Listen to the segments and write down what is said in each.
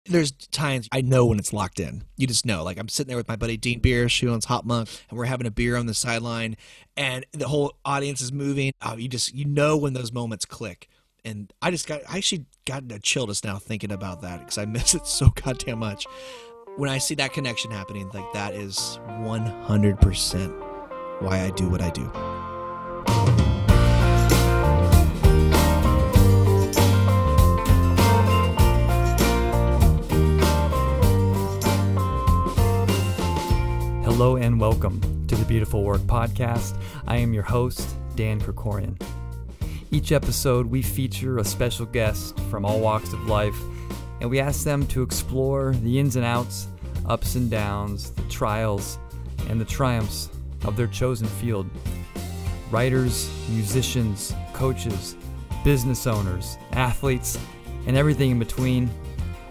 There's times I know when it's locked in. You just know. Like I'm sitting there with my buddy Dean Beers, who owns Hot Monk, and we're having a beer on the sideline, and the whole audience is moving. Oh, you know when those moments click. And I actually got a chill just now thinking about that because I miss it so goddamn much. When I see that connection happening, like that is 100% why I do what I do. Hello and welcome to the Beautiful Work Podcast. I am your host, Dan Krikorian. Each episode, we feature a special guest from all walks of life, and we ask them to explore the ins and outs, ups and downs, the trials, and the triumphs of their chosen field. Writers, musicians, coaches, business owners, athletes, and everything in between.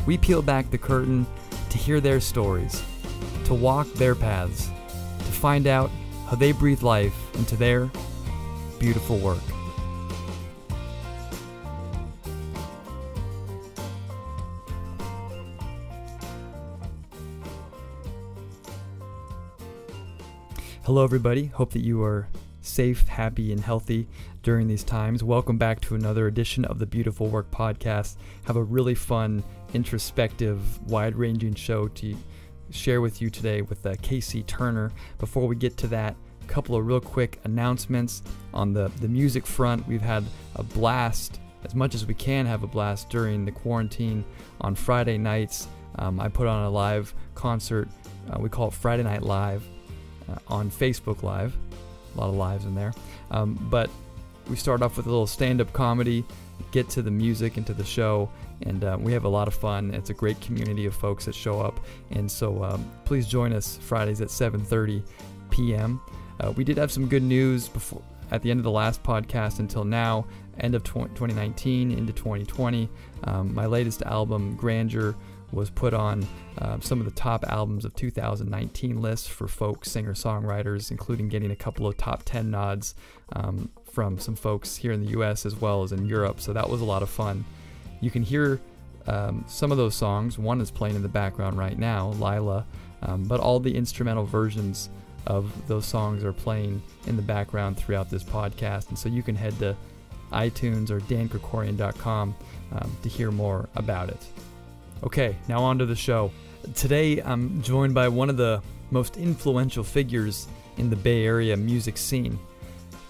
We peel back the curtain to hear their stories, to walk their paths, to find out how they breathe life into their beautiful work. Hello everybody, hope that you are safe, happy, and healthy during these times. Welcome back to another edition of the Beautiful Work Podcast. Have a really fun, introspective, wide-ranging show to share with you today with Casey Turner. Before we get to that, a couple of real quick announcements. On the music front, we've had a blast, as much as we can have a blast during the quarantine. On Friday nights, I put on a live concert. We call it Friday Night Live on Facebook Live. A lot of lives in there. But we start off with a little stand-up comedy, get to the music and to the show, and we have a lot of fun. It's a great community of folks that show up, and so please join us Fridays at 7:30 p.m. We did have some good news before at the end of the last podcast until now, end of 2019 into 2020. My latest album, Grandeur, was put on some of the top albums of 2019 lists for folk singer-songwriters, including getting a couple of top 10 nods from some folks here in the U.S. as well as in Europe, so that was a lot of fun. You can hear some of those songs. One is playing in the background right now, Lila, but all the instrumental versions of those songs are playing in the background throughout this podcast, and so you can head to iTunes or dankrikorian.com to hear more about it. Okay, now on to the show. Today I'm joined by one of the most influential figures in the Bay Area music scene.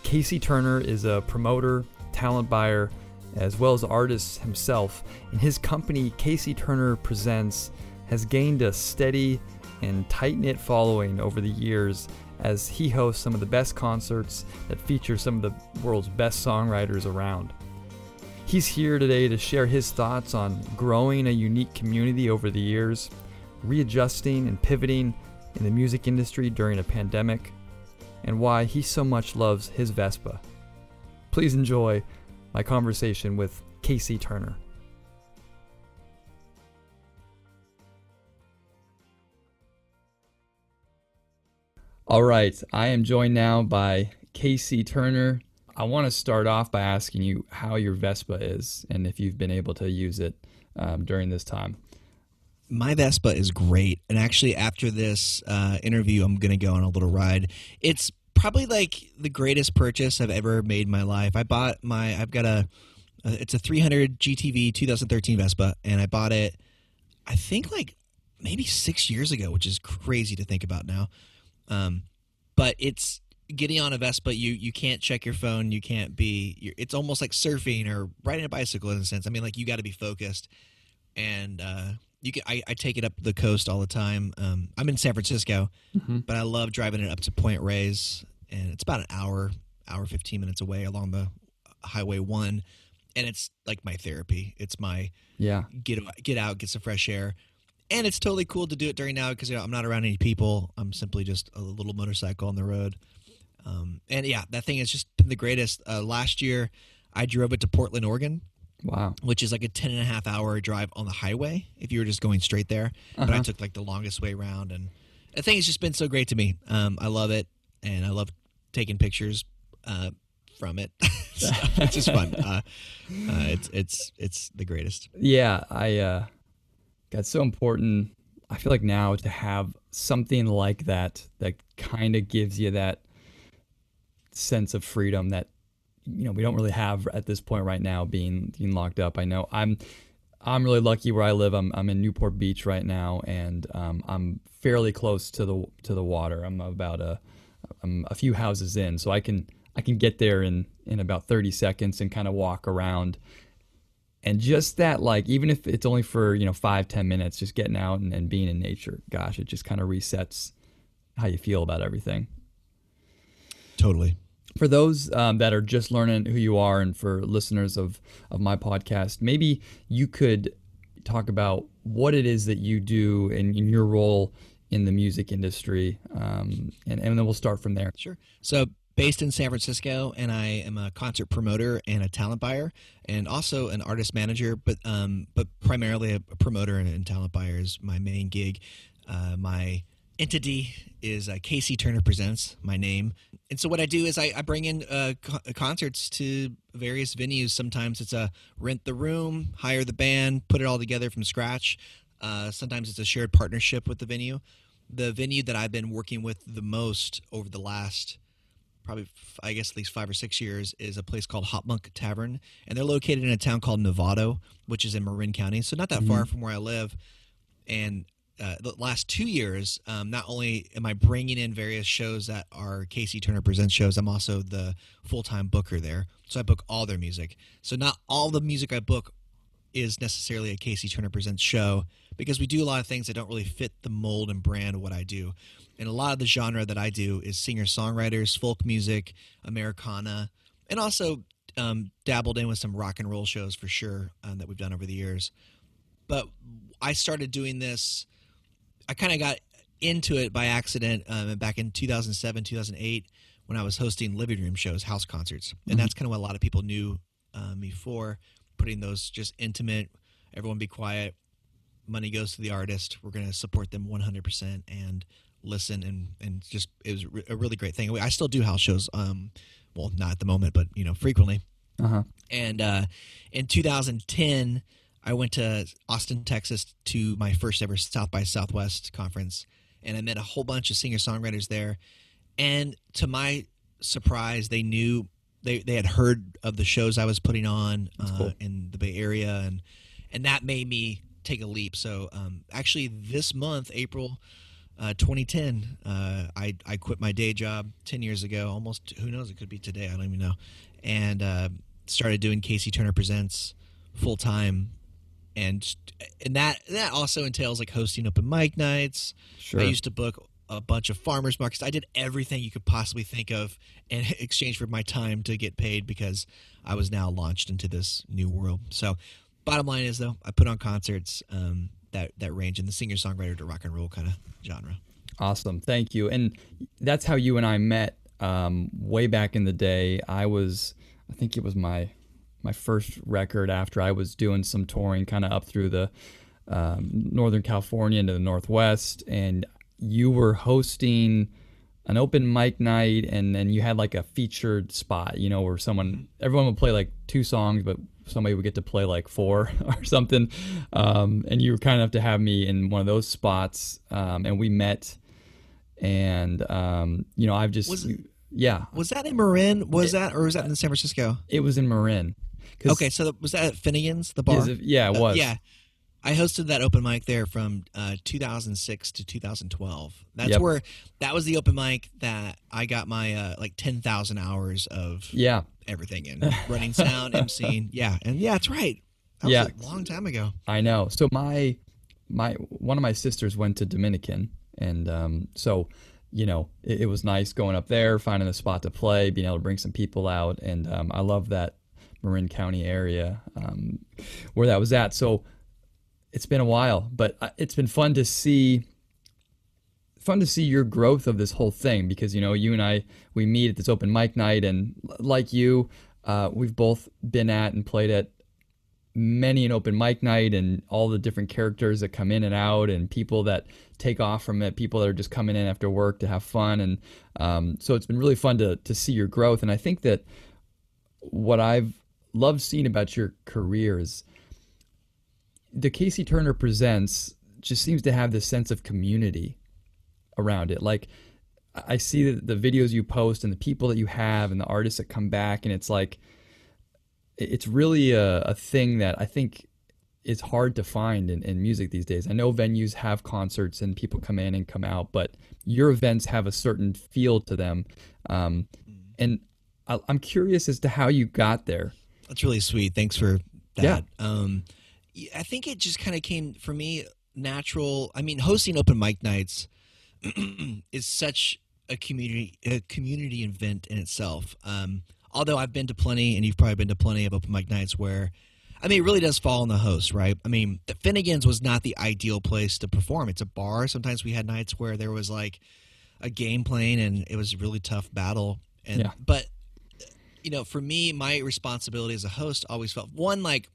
Casey Turner is a promoter, talent buyer, as well as artist himself, and his company, Casey Turner Presents, has gained a steady and tight-knit following over the years as he hosts some of the best concerts that feature some of the world's best songwriters around. He's here today to share his thoughts on growing a unique community over the years, readjusting and pivoting in the music industry during a pandemic, and why he so much loves his Vespa. Please enjoy my conversation with Casey Turner. All right, I am joined now by Casey Turner. I want to start off by asking you how your Vespa is and if you've been able to use it during this time. My Vespa is great, and actually after this interview, I'm going to go on a little ride. It's probably like the greatest purchase I've ever made in my life. I've got it's a 300 GTV 2013 Vespa, and I bought it, I think like maybe 6 years ago, which is crazy to think about now. But it's getting on a Vespa, you can't check your phone, you can't be, it's almost like surfing or riding a bicycle in a sense. I mean, like you got to be focused, and I take it up the coast all the time. I'm in San Francisco, but I love driving it up to Point Reyes, and it's about an hour 15 minutes away along the Highway 1, and it's like my therapy. It's my get out, get some fresh air. And it's totally cool to do it during now because I'm not around any people. I'm simply just a little motorcycle on the road. And yeah, that thing has just been the greatest. Last year, I drove it to Portland, Oregon. Wow. Which is like a 10.5-hour drive on the highway if you were just going straight there. But I took like the longest way around. And the thing has just been so great to me. I love it. And I love taking pictures from it. So it's just fun. It's the greatest. Yeah, That's so important. I feel like now to have something like that that kind of gives you that sense of freedom that we don't really have at this point right now, being locked up. I know I'm really lucky where I live. I'm in Newport Beach right now, and I'm fairly close to the water. I'm a few houses in, so I can get there in about 30 seconds and kind of walk around. And just that, like, even if it's only for 5-10 minutes, just getting out and being in nature, gosh, it just kind of resets how you feel about everything. Totally. For those that are just learning who you are, and for listeners of my podcast, maybe you could talk about what it is that you do and in your role in the music industry, and then we'll start from there. Sure. So based in San Francisco, and I am a concert promoter and a talent buyer, and also an artist manager, but primarily a promoter and talent buyer is my main gig. My entity is KC Turner Presents, my name. And so what I do is I bring in concerts to various venues. Sometimes it's a rent the room, hire the band, put it all together from scratch. Sometimes it's a shared partnership with the venue. The venue that I've been working with the most over the last probably, I guess, at least 5 or 6 years is a place called Hot Monk Tavern. And they're located in a town called Novato, which is in Marin County. So not that far from where I live. And the last 2 years, not only am I bringing in various shows that are KC Turner Presents shows, I'm also the full-time booker there. So I book all their music. So not all the music I book is necessarily a KC Turner Presents show, because we do a lot of things that don't really fit the mold and brand of what I do. And a lot of the genre that I do is singer-songwriters, folk music, Americana, and also dabbled in with some rock and roll shows for sure that we've done over the years. But I started doing this, I kind of got into it by accident back in 2007, 2008, when I was hosting living room shows, house concerts. And that's kind of what a lot of people knew me for, putting those just intimate, everyone be quiet, money goes to the artist, we're going to support them 100% and listen, and just, it was a really great thing. I still do house shows, well, not at the moment, but frequently. And in 2010, I went to Austin, Texas to my first ever South by Southwest conference, and I met a whole bunch of singer-songwriters there. And to my surprise, they knew, they had heard of the shows I was putting on in the Bay Area, and that made me take a leap. So actually this month, April 2010, I quit my day job 10 years ago, almost, who knows, it could be today, I don't even know, and started doing KC Turner Presents full-time. And that also entails like hosting open mic nights. Sure. I used to book a bunch of farmers markets. I did everything you could possibly think of in exchange for my time to get paid, because I was now launched into this new world. So bottom line is, though, I put on concerts that range in the singer-songwriter to rock and roll kind of genre. Awesome. Thank you. And that's how you and I met way back in the day. I think it was my first record after I was doing some touring kind of up through the Northern California into the Northwest, and you were hosting an open mic night, and then you had like a featured spot, where everyone would play like 2 songs, but somebody would get to play like 4 or something. And you were kind enough to have me in one of those spots, and we met, and I've just... Yeah. Was that in Marin? Or was that in San Francisco? It was in Marin. Okay, so was that at Finnegan's, the bar? Yeah, it was. Yeah. I hosted that open mic there from 2006 to 2012. That was the open mic that I got my like 10,000 hours of everything in. Running sound, emceeing. Yeah. And yeah, that's right. That was a long time ago. I know. So my one of my sisters went to Dominican, and so it was nice going up there, finding a spot to play, being able to bring some people out, and I love that Marin County area where that was at. So it's been a while, but it's been fun to see your growth of this whole thing, because you and I, we meet at this open mic night, and like you, we've both been at and played at many an open mic night, and all the different characters that come in and out, and people that take off from it, people that are just coming in after work to have fun, and so it's been really fun to see your growth. And I think that what I've loved seeing about your career is the Casey Turner Presents just seems to have this sense of community around it. Like, I see the videos you post and the people that you have and the artists that come back, and it's like, it's really a thing that I think is hard to find in music these days. I know venues have concerts and people come in and come out, but your events have a certain feel to them. And I'm curious as to how you got there. That's really sweet. Thanks for that. Yeah. I think it just kind of came for me natural. I mean, hosting open mic nights is such a community event in itself. Although I've been to plenty, and you've probably been to plenty of open mic nights where, I mean, it really does fall on the host, right? I mean, the Finnegan's was not the ideal place to perform. It's a bar. Sometimes we had nights where there was like a game playing, and it was a really tough battle. But for me, my responsibility as a host always felt, one, like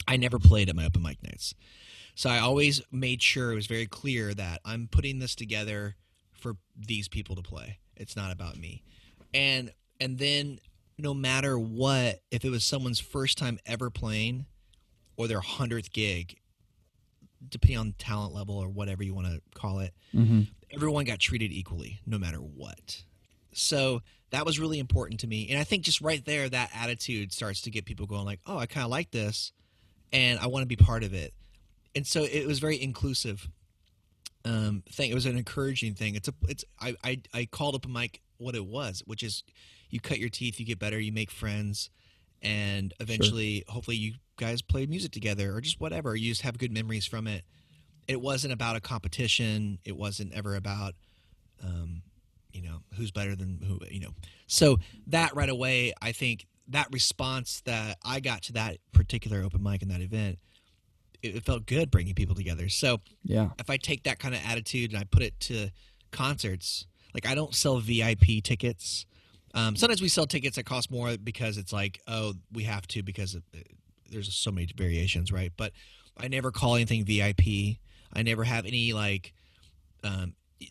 I never played at my open mic nights. So I always made sure it was very clear that I'm putting this together for these people to play. It's not about me. And then no matter what, if it was someone's first time ever playing or their 100th gig, depending on talent level or whatever you want to call it, everyone got treated equally no matter what. So that was really important to me. And I think just right there, that attitude starts to get people going like, oh, I kind of like this and I want to be part of it. And so it was very inclusive thing. It was an encouraging thing. I called open mic what it was, which is you cut your teeth, you get better, you make friends, and eventually, hopefully you guys play music together or just whatever. You just have good memories from it. It wasn't about a competition. It wasn't ever about, who's better than who, So that right away, I think that response that I got to that particular open mic in that event, it felt good bringing people together. So if I take that kind of attitude and I put it to concerts, like I don't sell VIP tickets. Sometimes we sell tickets that cost more because it's like, oh, we have to because there's so many variations, right? But I never call anything VIP. I never have any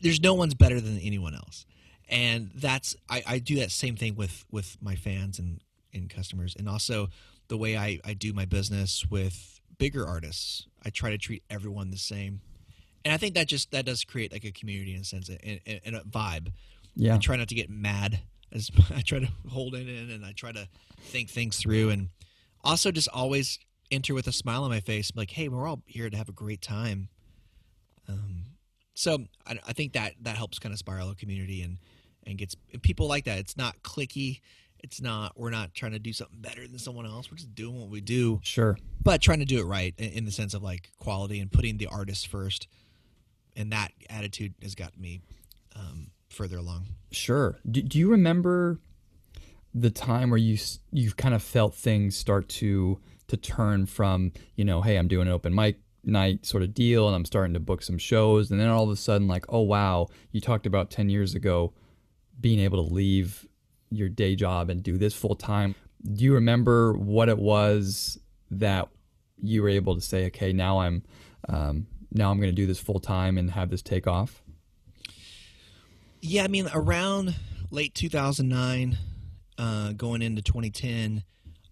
there's no one's better than anyone else. And that's I do that same thing with my fans and customers. And also the way I do my business with bigger artists. I try to treat everyone the same. And I think that does create like a community in a sense and a vibe. Yeah. I try not to get mad. I try to hold it in and I try to think things through and also just always enter with a smile on my face. Like, hey, we're all here to have a great time. So I think that helps kind of spiral a community and gets people like that. It's not cliquey. We're not trying to do something better than someone else. We're just doing what we do. Sure. But trying to do it right in the sense of like quality and putting the artist first. And that attitude has gotten me further along. Sure. Do you remember the time where you kind of felt things start to turn from, hey, I'm doing an open mic night sort of deal and I'm starting to book some shows, and then all of a sudden like, oh wow, you talked about 10 years ago being able to leave your day job and do this full time. Do you remember what it was that you were able to say, okay, now I'm going to do this full time and have this take off? Yeah, I mean, around late 2009, going into 2010,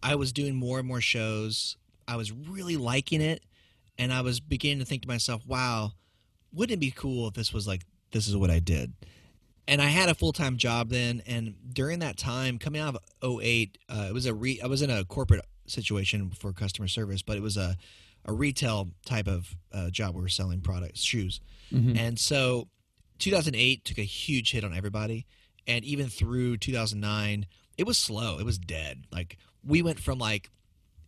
I was doing more and more shows. I was really liking it, and I was beginning to think to myself, wow, wouldn't it be cool if this was like, this is what I did? And I had a full-time job then, and during that time, coming out of 2008, I was in a corporate situation for customer service, but it was a retail type of job. We were selling products, shoes. Mm-hmm. And so 2008 took a huge hit on everybody, and even through 2009, it was slow. It was dead. Like, we went from, like,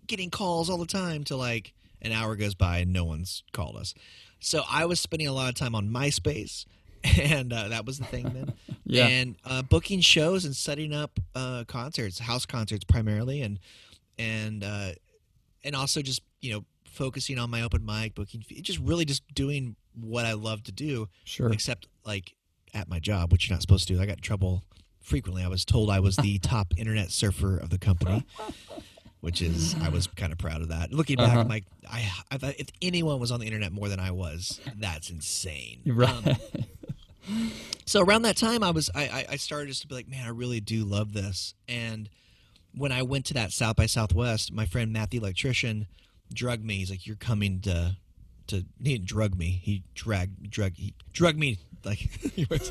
getting calls all the time to, like, an hour goes by and no one's called us. So I was spending a lot of time on MySpace, and that was the thing then. Yeah. And booking shows and setting up concerts, house concerts primarily, and also just focusing on my open mic booking, just really just doing what I love to do. Sure. Except like at my job, which you're not supposed to do. I got in trouble frequently. I was told I was the top internet surfer of the company. Which is, I was kind of proud of that. Looking back, I'm like, I thought if anyone was on the internet more than I was, that's insane. Right. So around that time, I started just to be like, man, I really do love this. And when I went to that South by Southwest, my friend Matt the electrician drug me. He's like, you're coming to he didn't drug me. He drugged me. Like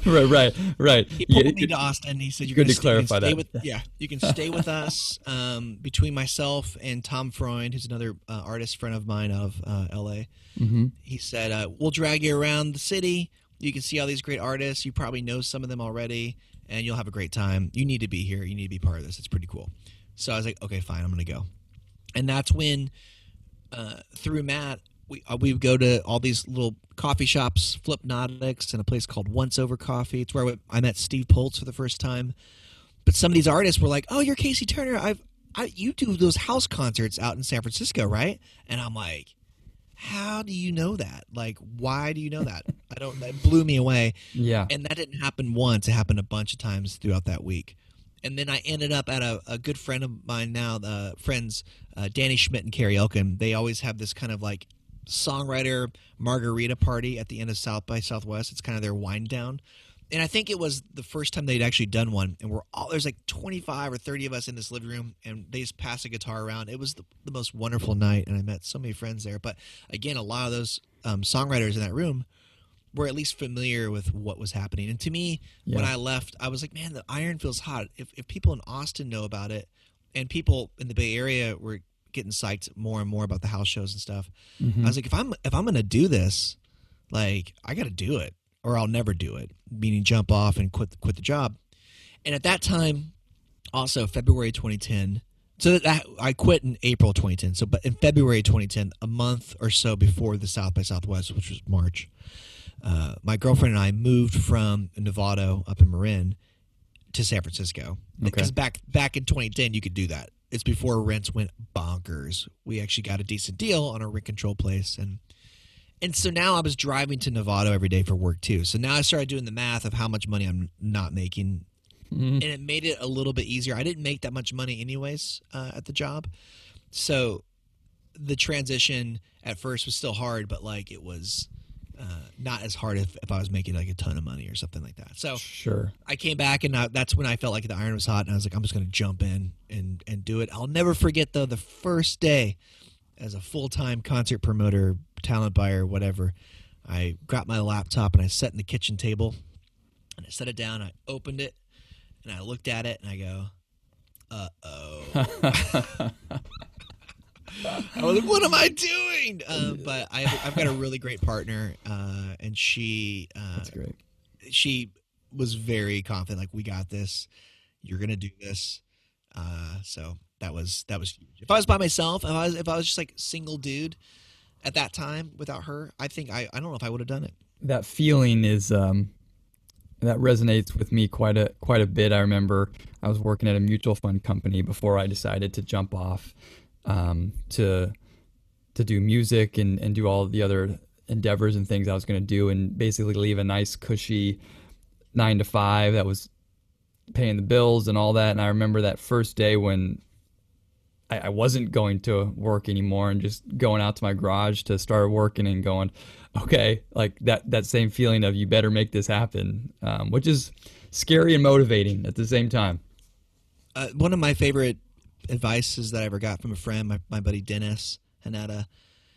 right. He pulled me to Austin. He said, "You're Good going to clarify that. You can stay with us." Between myself and Tom Freund, who's another artist friend of mine out of L.A., he said, "We'll drag you around the city. You can see all these great artists. You probably know some of them already, and you'll have a great time. You need to be here. You need to be part of this. It's pretty cool." So I was like, "Okay, fine. I'm going to go." And that's when, through Matt, we would go to all these little coffee shops, Flipnotics, and a place called Once Over Coffee. It's where I met Steve Poltz for the first time. But some of these artists were like, "Oh, you're Casey Turner. You do those house concerts out in San Francisco, right?" And I'm like, "How do you know that? Like, why do you know that?" That blew me away. Yeah. And that didn't happen once. It happened a bunch of times throughout that week. And then I ended up at a good friend of mine now, friends, Danny Schmidt and Carrie Elkin. They always have this kind of like songwriter margarita party at the end of South by Southwest. It's kind of their wind down. And I think it was the first time they'd actually done one. And there's like 25 or 30 of us in this living room, and they just pass a guitar around. It was the most wonderful night, and I met so many friends there. But again, a lot of those songwriters in that room were at least familiar with what was happening. And to me, when I left, I was like, man, the iron feels hot. If people in Austin know about it, and people in the Bay Area were getting psyched more and more about the house shows and stuff, I was like, if I'm going to do this, like, I got to do it, or I'll never do it, meaning jump off and quit the job. And at that time, also February 2010, so that I quit in April 2010. So, but in February 2010, a month or so before the South by Southwest, which was March, my girlfriend and I moved from Novato up in Marin to San Francisco. Because back in 2010, you could do that. It's before rents went bonkers. We actually got a decent deal on a rent control place, and so now I was driving to Novato every day for work too. So now I started doing the math of how much money I'm not making, and it made it a little bit easier. I didn't make that much money anyways at the job, so the transition at first was still hard, but like it was not as hard if I was making like a ton of money or something like that. So sure, I came back, and that's when I felt like the iron was hot, and I was like, I'm just going to jump in and do it. I'll never forget though the first day as a full-time concert promoter, talent buyer, whatever. I got my laptop and I sat in the kitchen table, and I set it down. I opened it, and I looked at it, and I go, uh-oh. I was like, what am I doing? But I've got a really great partner, and she that's great. She was very confident, like, we got this. You're going to do this. So that was huge. If I was by myself, if I was just like single dude at that time without her, I think I don't know if I would have done it. That feeling is that resonates with me quite a bit. I remember I was working at a mutual fund company before I decided to jump off to do music and do all the other endeavors and things I was going to do, and basically leave a nice cushy 9-to-5 that was paying the bills and all that. And I remember that first day when I wasn't going to work anymore and just going out to my garage to start working and going, okay, like that same feeling of you better make this happen, which is scary and motivating at the same time. One of my favorite advices that I ever got from a friend, my buddy Dennis Hanetta,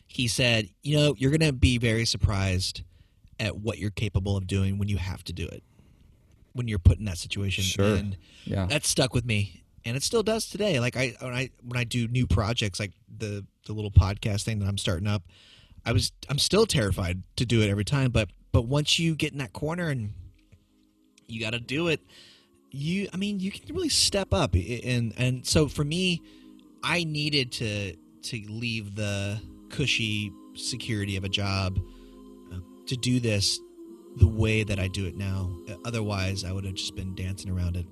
he said, you're going to be very surprised at what you're capable of doing when you have to do it, when you're put in that situation. Sure. And that stuck with me, and it still does today. Like when I do new projects, like the little podcast thing that I'm starting up, I'm still terrified to do it every time, but once you get in that corner and you got to do it, you can really step up. And so for me, I needed to leave the cushy security of a job to do this the way that I do it now. Otherwise, I would have just been dancing around it.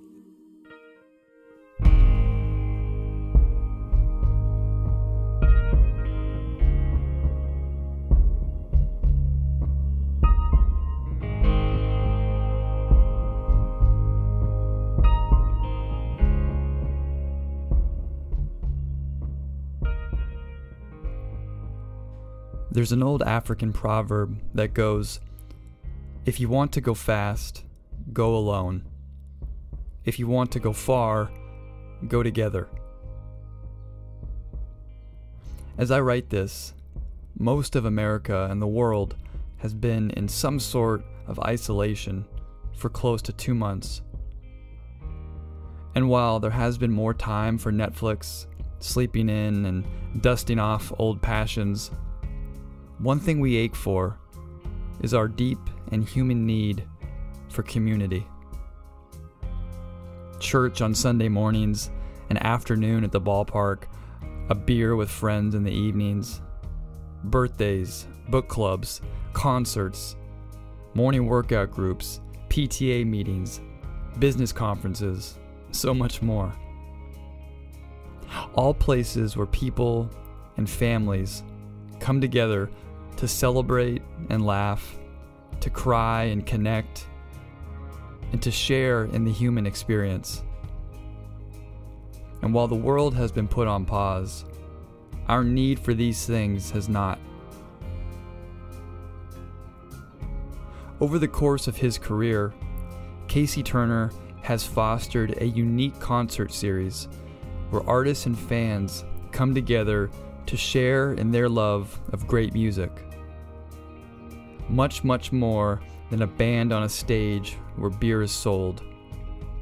There's an old African proverb that goes, if you want to go fast, go alone. If you want to go far, go together. As I write this, most of America and the world has been in some sort of isolation for close to 2 months. And while there has been more time for Netflix, sleeping in, and dusting off old passions, one thing we ache for is our deep and human need for community. Church on Sunday mornings, an afternoon at the ballpark, a beer with friends in the evenings, birthdays, book clubs, concerts, morning workout groups, PTA meetings, business conferences, so much more. All places where people and families come together to celebrate and laugh, to cry and connect, and to share in the human experience. And while the world has been put on pause, our need for these things has not. Over the course of his career, Casey Turner has fostered a unique concert series where artists and fans come together to share in their love of great music. Much, much more than a band on a stage where beer is sold,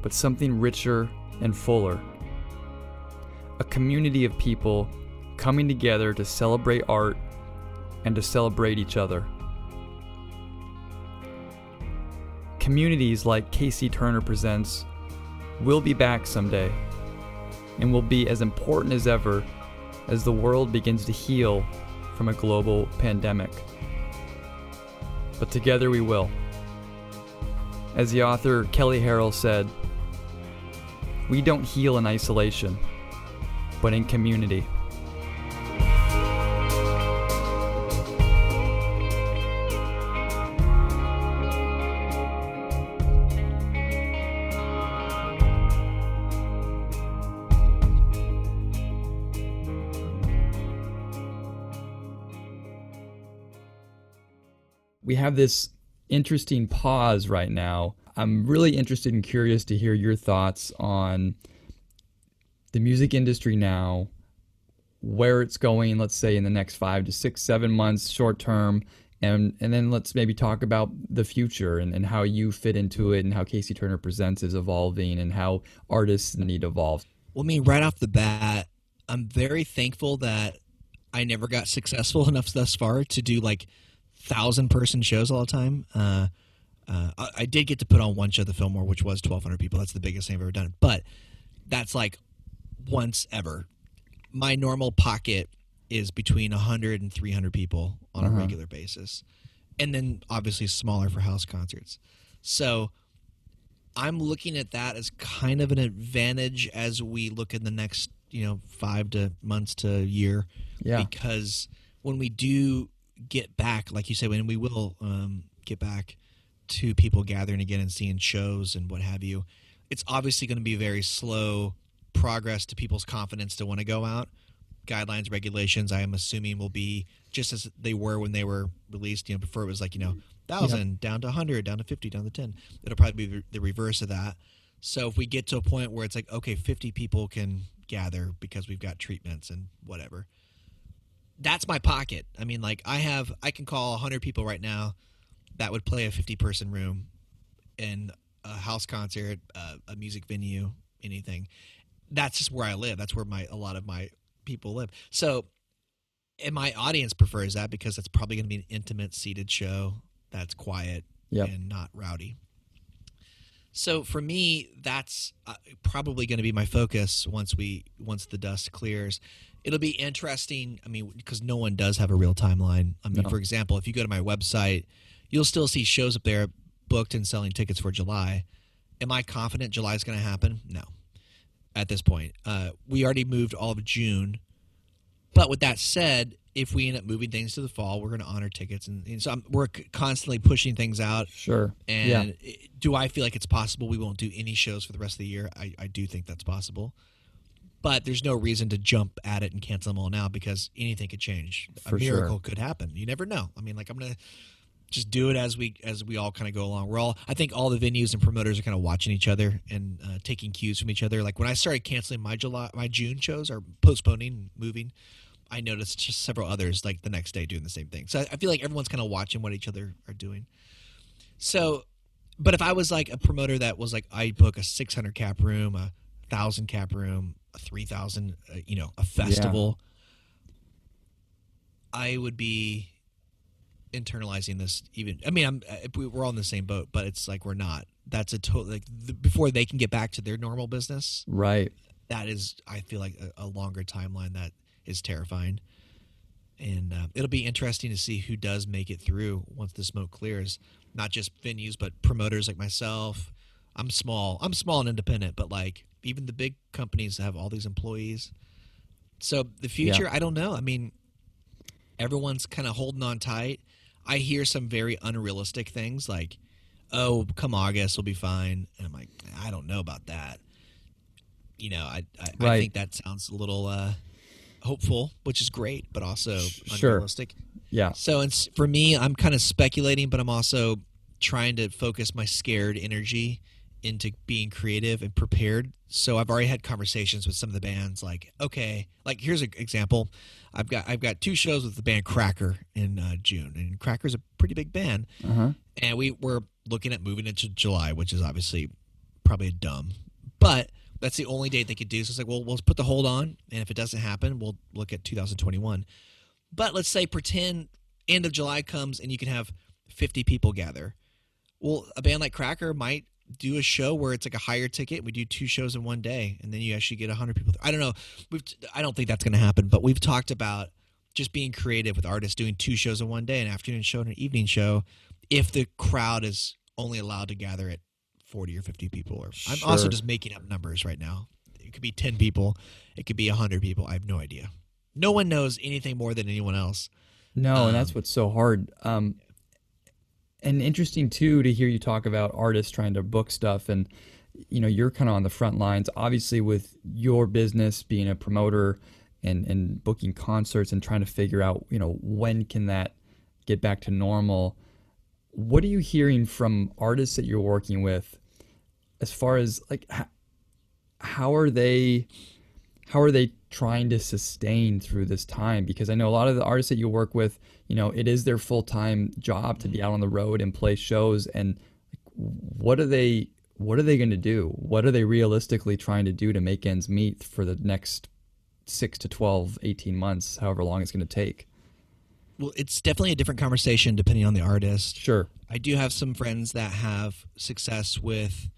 but something richer and fuller. A community of people coming together to celebrate art and to celebrate each other. Communities like Casey Turner Presents will be back someday and will be as important as ever as the world begins to heal from a global pandemic. But together we will. As the author Kelly Harrell said, "We don't heal in isolation, but in community." We have this interesting pause right now. I'm really interested and curious to hear your thoughts on the music industry now, where it's going, let's say in the next 5 to 6, 7 months, short term, and then let's maybe talk about the future and how you fit into it and how Casey Turner Presents is evolving and how artists need to evolve. Well, I mean, right off the bat, I'm very thankful that I never got successful enough thus far to do like 1,000-person shows all the time. I did get to put on one show, the Fillmore, which was 1,200 people. That's the biggest thing I've ever done. But that's like once ever. My normal pocket is between 100 and 300 people on a regular basis. And then obviously smaller for house concerts. So I'm looking at that as kind of an advantage as we look in the next, 5 months to a year. Yeah. Because when we do get back, like you said, when we will get back to people gathering again and seeing shows and what have you, it's obviously going to be very slow progress to people's confidence to want to go out. Guidelines, regulations, I am assuming will be just as they were when they were released. Before it was like 1,000 down to 100, down to 50, down to 10. It'll probably be the reverse of that. So if we get to a point where it's like, okay, 50 people can gather because we've got treatments and whatever, that's my pocket. I mean, like I can call 100 people right now that would play a 50-person room in a house concert, a music venue, anything. That's just where I live. That's where a lot of my people live. So, and my audience prefers that because it's probably going to be an intimate, seated show that's quiet and not rowdy. So for me, that's probably going to be my focus once the dust clears. It'll be interesting, because no one does have a real timeline. For example, if you go to my website, you'll still see shows up there booked and selling tickets for July. Am I confident July is going to happen? No. At this point. We already moved all of June. But with that said, if we end up moving things to the fall, we're going to honor tickets. And so we're constantly pushing things out. Sure. And do I feel like it's possible we won't do any shows for the rest of the year? I do think that's possible. But there's no reason to jump at it and cancel them all now because anything could change. A miracle could happen. You never know. I'm going to just do it as we all kind of go along. I think all the venues and promoters are kind of watching each other and taking cues from each other. Like when I started canceling my June shows or postponing, moving, I noticed just several others like the next day doing the same thing. So I feel like everyone's kind of watching what each other are doing. So, but if I was like a promoter that was like, I book a 600 cap room, a 1,000 cap room, a 3,000, a festival, I would be internalizing this. Even, I mean, we're all in the same boat, but it's like we're not. That's a total like before they can get back to their normal business. Right. That is, I feel like a longer timeline that is terrifying. And it'll be interesting to see who does make it through once the smoke clears. Not just venues, but promoters like myself. I'm small and independent, but like even the big companies have all these employees. So the future, I don't know. I mean, everyone's kind of holding on tight. I hear some very unrealistic things like, oh, come August, we'll be fine. And I'm like, I don't know about that. I think that sounds a little hopeful, which is great, but also unrealistic. Yeah. So for me, I'm kind of speculating, but I'm also trying to focus my scared energy into being creative and prepared. So I've already had conversations with some of the bands. Like, okay, like here's an example. I've got 2 shows with the band Cracker in June, and Cracker's a pretty big band, and we were looking at moving into July, which is obviously probably dumb, but that's the only date they could do. So it's like, well, we'll put the hold on, and if it doesn't happen, we'll look at 2021. But let's say pretend end of July comes and you can have 50 people gather. Well, a band like Cracker might do a show where it's like a higher ticket. We do 2 shows in one day, and then you actually get 100 people. I don't know. I don't think that's going to happen, but we've talked about just being creative with artists doing 2 shows in one day, an afternoon show and an evening show, if the crowd is only allowed to gather at 40 or 50 people. I'm also just making up numbers right now. It could be 10 people. It could be 100 people. I have no idea. No one knows anything more than anyone else. No, and that's what's so hard. And interesting, too, to hear you talk about artists trying to book stuff. And, you're kind of on the front lines, obviously, with your business being a promoter and booking concerts and trying to figure out, when can that get back to normal. What are you hearing from artists that you're working with as far as like how are they trying to sustain through this time? Because I know a lot of the artists that you work with, it is their full-time job to be out on the road and play shows. And what are they going to do? What are they realistically trying to do to make ends meet for the next 6 to 12, 18 months, however long it's going to take? Well, it's definitely a different conversation depending on the artist. Sure. I do have some friends that have success with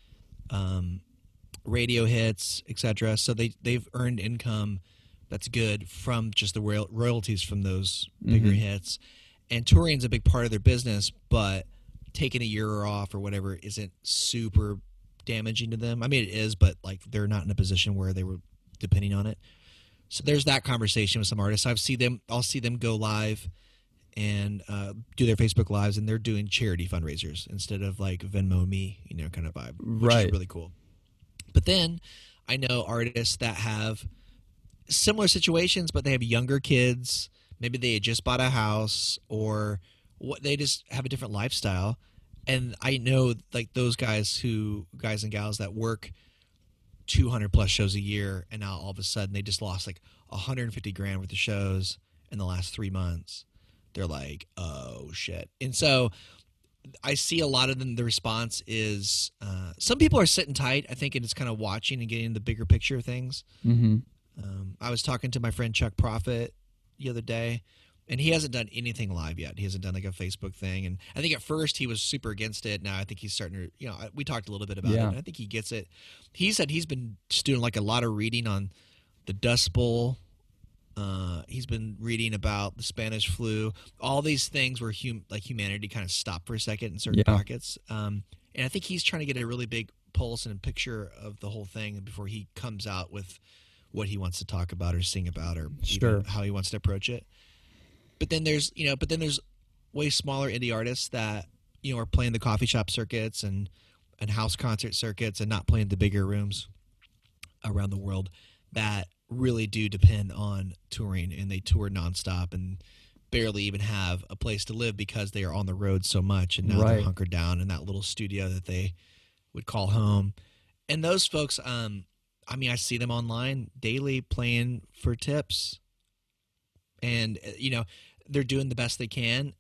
radio hits, etc. So they've earned income that's good from just the royalties from those bigger hits. And touring's a big part of their business, but taking a year off or whatever isn't super damaging to them. I mean, it is, but like they're not in a position where they were depending on it. So there's that conversation with some artists. I'll see them go live and do their Facebook Lives, and they're doing charity fundraisers instead of like Venmo me, kind of vibe, which is really cool. But then I know artists that have similar situations, but they have younger kids. Maybe they had just bought a house, or they just have a different lifestyle. And I know like those guys and gals that work 200 plus shows a year, and now all of a sudden they just lost like 150 grand worth of shows in the last 3 months. They're like, oh shit. And so I see a lot of them, the response is some people are sitting tight, I think, and it's kind of watching and getting the bigger picture of things. I was talking to my friend Chuck Prophet the other day, and he hasn't done anything live yet. He hasn't done like a Facebook thing. And I think at first he was super against it. Now I think he's starting to, we talked a little bit about it, and I think he gets it. He said he's been just doing like a lot of reading on the Dust Bowl. He's been reading about the Spanish flu, all these things where humanity kind of stopped for a second in certain pockets. And I think he's trying to get a really big pulse and a picture of the whole thing before he comes out with what he wants to talk about or sing about, or even how he wants to approach it. But then there's way smaller indie artists that, are playing the coffee shop circuits and house concert circuits and not playing the bigger rooms around the world that really do depend on touring, and they tour nonstop and barely even have a place to live because they are on the road so much, and now they're hunkered down in that little studio that they would call home. And those folks, I see them online daily playing for tips. and they're doing the best they can.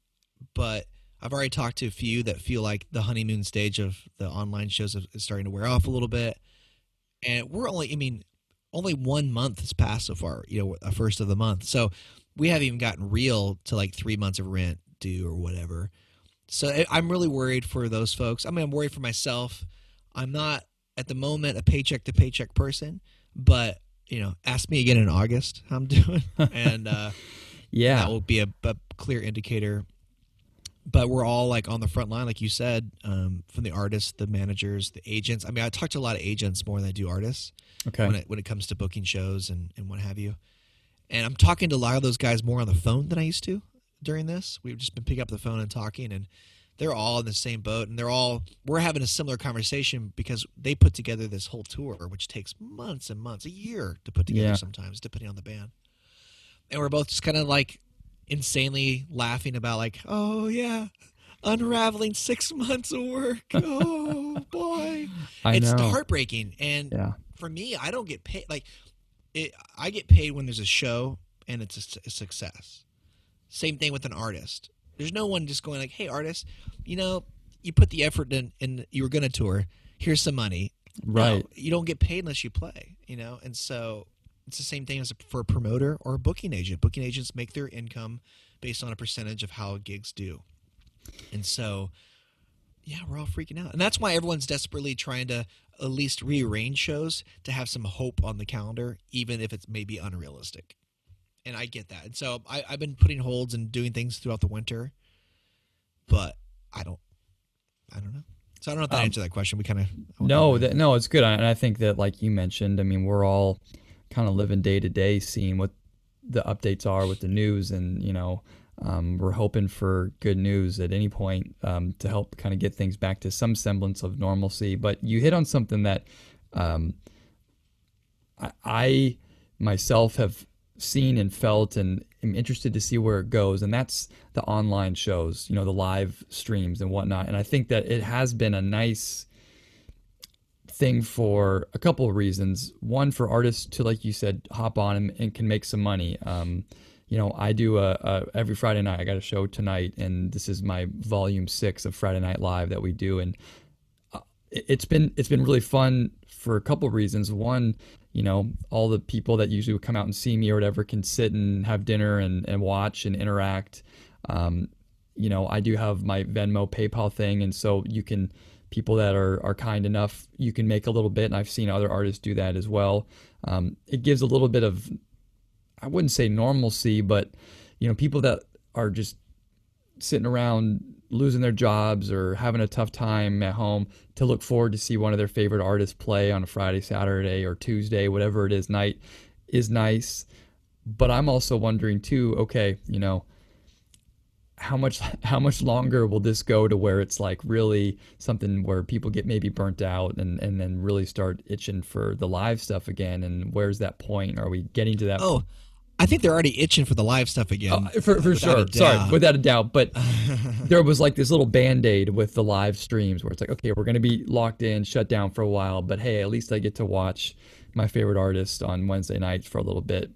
But I've already talked to a few that feel like the honeymoon stage of the online shows is starting to wear off a little bit. And we're only 1 month has passed so far, a first of the month. So we haven't even gotten real to like 3 months of rent due or whatever. So I'm really worried for those folks. I mean, I'm worried for myself. I'm not at the moment a paycheck to paycheck person, but ask me again in August how I'm doing. And yeah, that will be a clear indicator. But we're all like on the front line, like you said, from the artists, the managers, the agents. I mean, I talk to a lot of agents more than I do artists. Okay. When it comes to booking shows and what have you. And I'm talking to a lot of those guys more on the phone than I used to during this. We've just been picking up the phone and talking, and they're all in the same boat. And we're having a similar conversation because they put together this whole tour, which takes months and months, a year to put together sometimes, depending on the band. And we're both just kind of like insanely laughing about like, oh yeah, unraveling 6 months of work. Oh boy. It's heartbreaking. And for me, I don't get paid. Like I get paid when there's a show and it's a success. Same thing with an artist. There's no one just going like, hey artist, you put the effort in and you were going to tour. Here's some money. Right. No, you don't get paid unless you play, and so it's the same thing as for a promoter or a booking agent. Booking agents make their income based on a percentage of how gigs do. And so, yeah, we're all freaking out. And that's why everyone's desperately trying to at least rearrange shows to have some hope on the calendar, even if it's maybe unrealistic. And I get that. And so I've been putting holds and doing things throughout the winter, but I don't know. So I don't know if that answered that question. We kind of no, it's good. And I think that, like you mentioned, I mean, we're all kind of living day to day, seeing what the updates are with the news, and we're hoping for good news at any point to help kind of get things back to some semblance of normalcy. But you hit on something that I myself have seen and felt, and am interested to see where it goes, and that's the online shows, the live streams and whatnot. And I think that it has been a nice thing for a couple of reasons. One, for artists to, like you said, hop on and can make some money. I do every Friday night. I got a show tonight, and this is my volume 6 of Friday Night Live that we do, and it's been really fun for a couple of reasons. One, all the people that usually would come out and see me or whatever can sit and have dinner and watch and interact. I do have my Venmo, PayPal thing, and so people that are kind enough, you can make a little bit, and I've seen other artists do that as well. It gives a little bit of, I wouldn't say normalcy, but people that are just sitting around losing their jobs or having a tough time at home to look forward to see one of their favorite artists play on a Friday, Saturday, or Tuesday, whatever it is, night, is nice. But I'm also wondering too, okay, how much longer will this go to where it's like really something where people get maybe burnt out and then really start itching for the live stuff again? And where's that point? Are we getting to that point? I think they're already itching for the live stuff again. For sure. Sorry, without a doubt. But there was like this little Band-Aid with the live streams where it's like, okay, we're going to be locked in, shut down for a while, but hey, at least I get to watch my favorite artist on Wednesday nights for a little bit.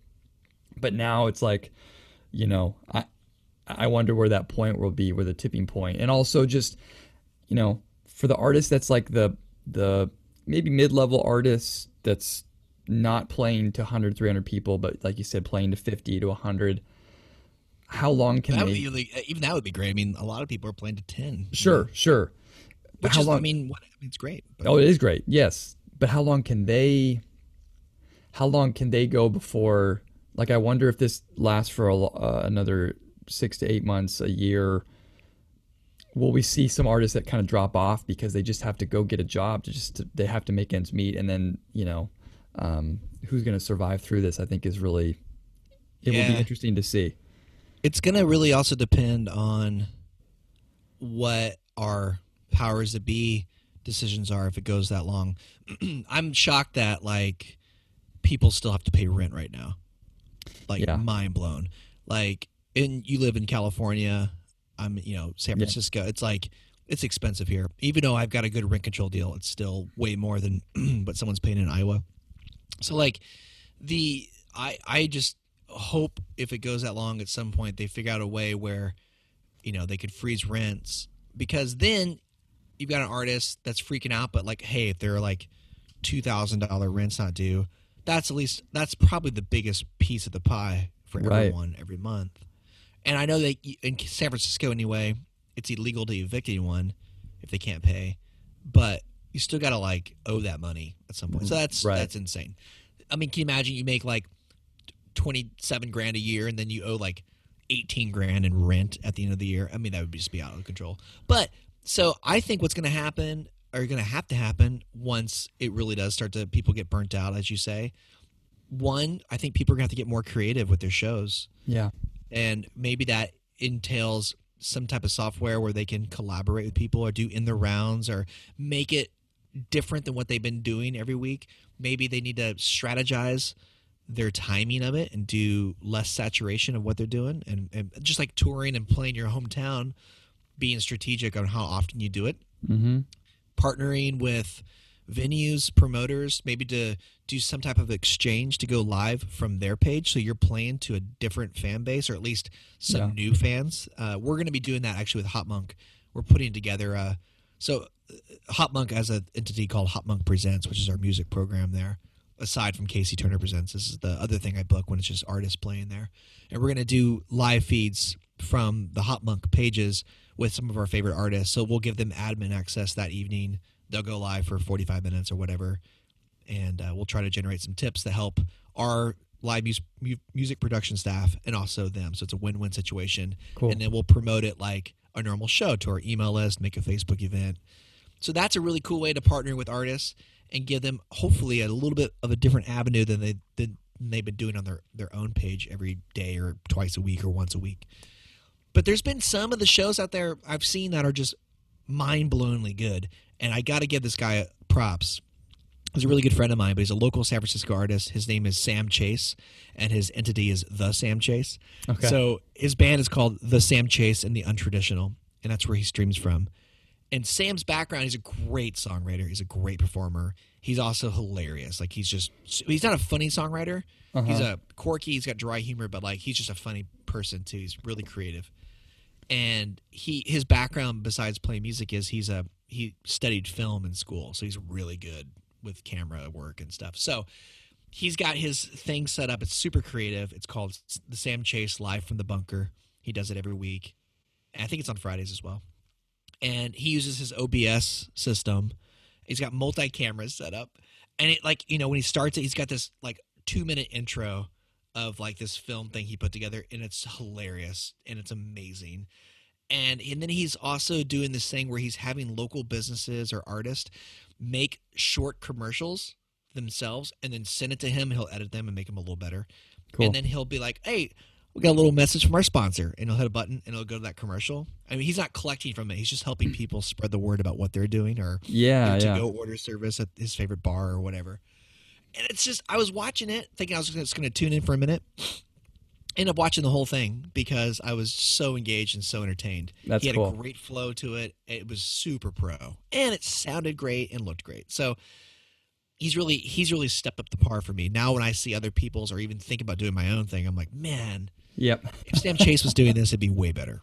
But now it's like, I wonder where that point will be, where the tipping point. And also just, for the artist that's like the maybe mid-level artist that's not playing to 100, 300 people, but like you said, playing to 50 to 100. How long can they? Even that would be great. I mean, a lot of people are playing to 10. Sure. But how long? It's great. But. Oh, it is great. Yes, but how long can they go before? Like, I wonder if this lasts for another 6 to 8 months, a year. Will we see some artists that kind of drop off because they just have to go get a job they have to make ends meet, and then who's going to survive through this? I think will be interesting to see. It's going to really also depend on what our powers that be decisions are if it goes that long. I'm shocked that like people still have to pay rent right now. Like mind blown. Like, and you live in California. I'm San Francisco. Yeah. It's like it's expensive here. Even though I've got a good rent control deal, it's still way more than what someone's paying in Iowa. So like I just hope if it goes that long, at some point they figure out a way where, they could freeze rents, because then you've got an artist that's freaking out, but like, hey, if they're like $2,000 rent's not due, that's probably the biggest piece of the pie for everyone every month. And I know that in San Francisco anyway, it's illegal to evict anyone if they can't pay, but you still got to like owe that money at some point. So that's insane. I mean, can you imagine you make like 27 grand a year and then you owe like 18 grand in rent at the end of the year? I mean, that would just be out of control. But so I think what's going to happen, or going to have to happen once it really does start to, people get burnt out, as you say. One, I think people are going to have to get more creative with their shows. Yeah. And maybe that entails some type of software where they can collaborate with people or do in the rounds or make it different than what they've been doing every week. Maybe they need to strategize their timing of it and do less saturation of what they're doing. And just like touring and playing your hometown, being strategic on how often you do it. Mm-hmm. Partnering with venues, promoters, maybe to do some type of exchange to go live from their page, so you're playing to a different fan base, or at least some new fans. We're going to be doing that actually with Hot Monk. We're putting together Hot Monk has an entity called Hot Monk Presents, which is our music program there. Aside from Casey Turner Presents, this is the other thing I book when it's just artists playing there. And we're going to do live feeds from the Hot Monk pages with some of our favorite artists. So we'll give them admin access that evening. They'll go live for 45 minutes or whatever. And we'll try to generate some tips that help our live music production staff and also them. So it's a win-win situation. Cool. And then we'll promote it like a normal show to our email list, make a Facebook event. So that's a really cool way to partner with artists and give them hopefully a little bit of a different avenue than they've been doing on their own page every day or twice a week or once a week. But there's been some of the shows out there I've seen that are just mind-blowingly good. And I got to give this guy props. He's a really good friend of mine, but he's a local San Francisco artist. His name is Sam Chase, and his entity is The Sam Chase. Okay. So his band is called The Sam Chase and the Untraditional, and that's where he streams from. And Sam's background, he's a great songwriter. He's a great performer. He's also hilarious. Like, he's not a funny songwriter. Uh-huh. He's a quirky, he's got dry humor, but like, he's just a funny person too. He's really creative. And his background besides playing music is he studied film in school, so he's really good with camera work and stuff. So he's got his thing set up. It's super creative. It's called The Sam Chase Live from the Bunker. He does it every week. And I think it's on Fridays as well. And he uses his OBS system. He's got multi-cameras set up. And it, like, when he starts it, he's got this like 2-minute intro of like this film thing he put together, and it's hilarious and it's amazing. And then he's also doing this thing where he's having local businesses or artists make short commercials themselves and then send it to him. He'll edit them and make them a little better. Cool. And then he'll be like, hey, we got a little message from our sponsor, and he'll hit a button and it'll go to that commercial. I mean, he's not collecting from it. He's just helping people spread the word about what they're doing, or to-go order service at his favorite bar or whatever. And it's just, I was watching it thinking I was just going to tune in for a minute. Ended up watching the whole thing because I was so engaged and so entertained. That's he had cool. a great flow to it. It was super pro, and it sounded great and looked great. So he's really stepped up the par for me. Now when I see other people's or even think about doing my own thing, I'm like, man, yep. If Sam Chase was doing this, it'd be way better.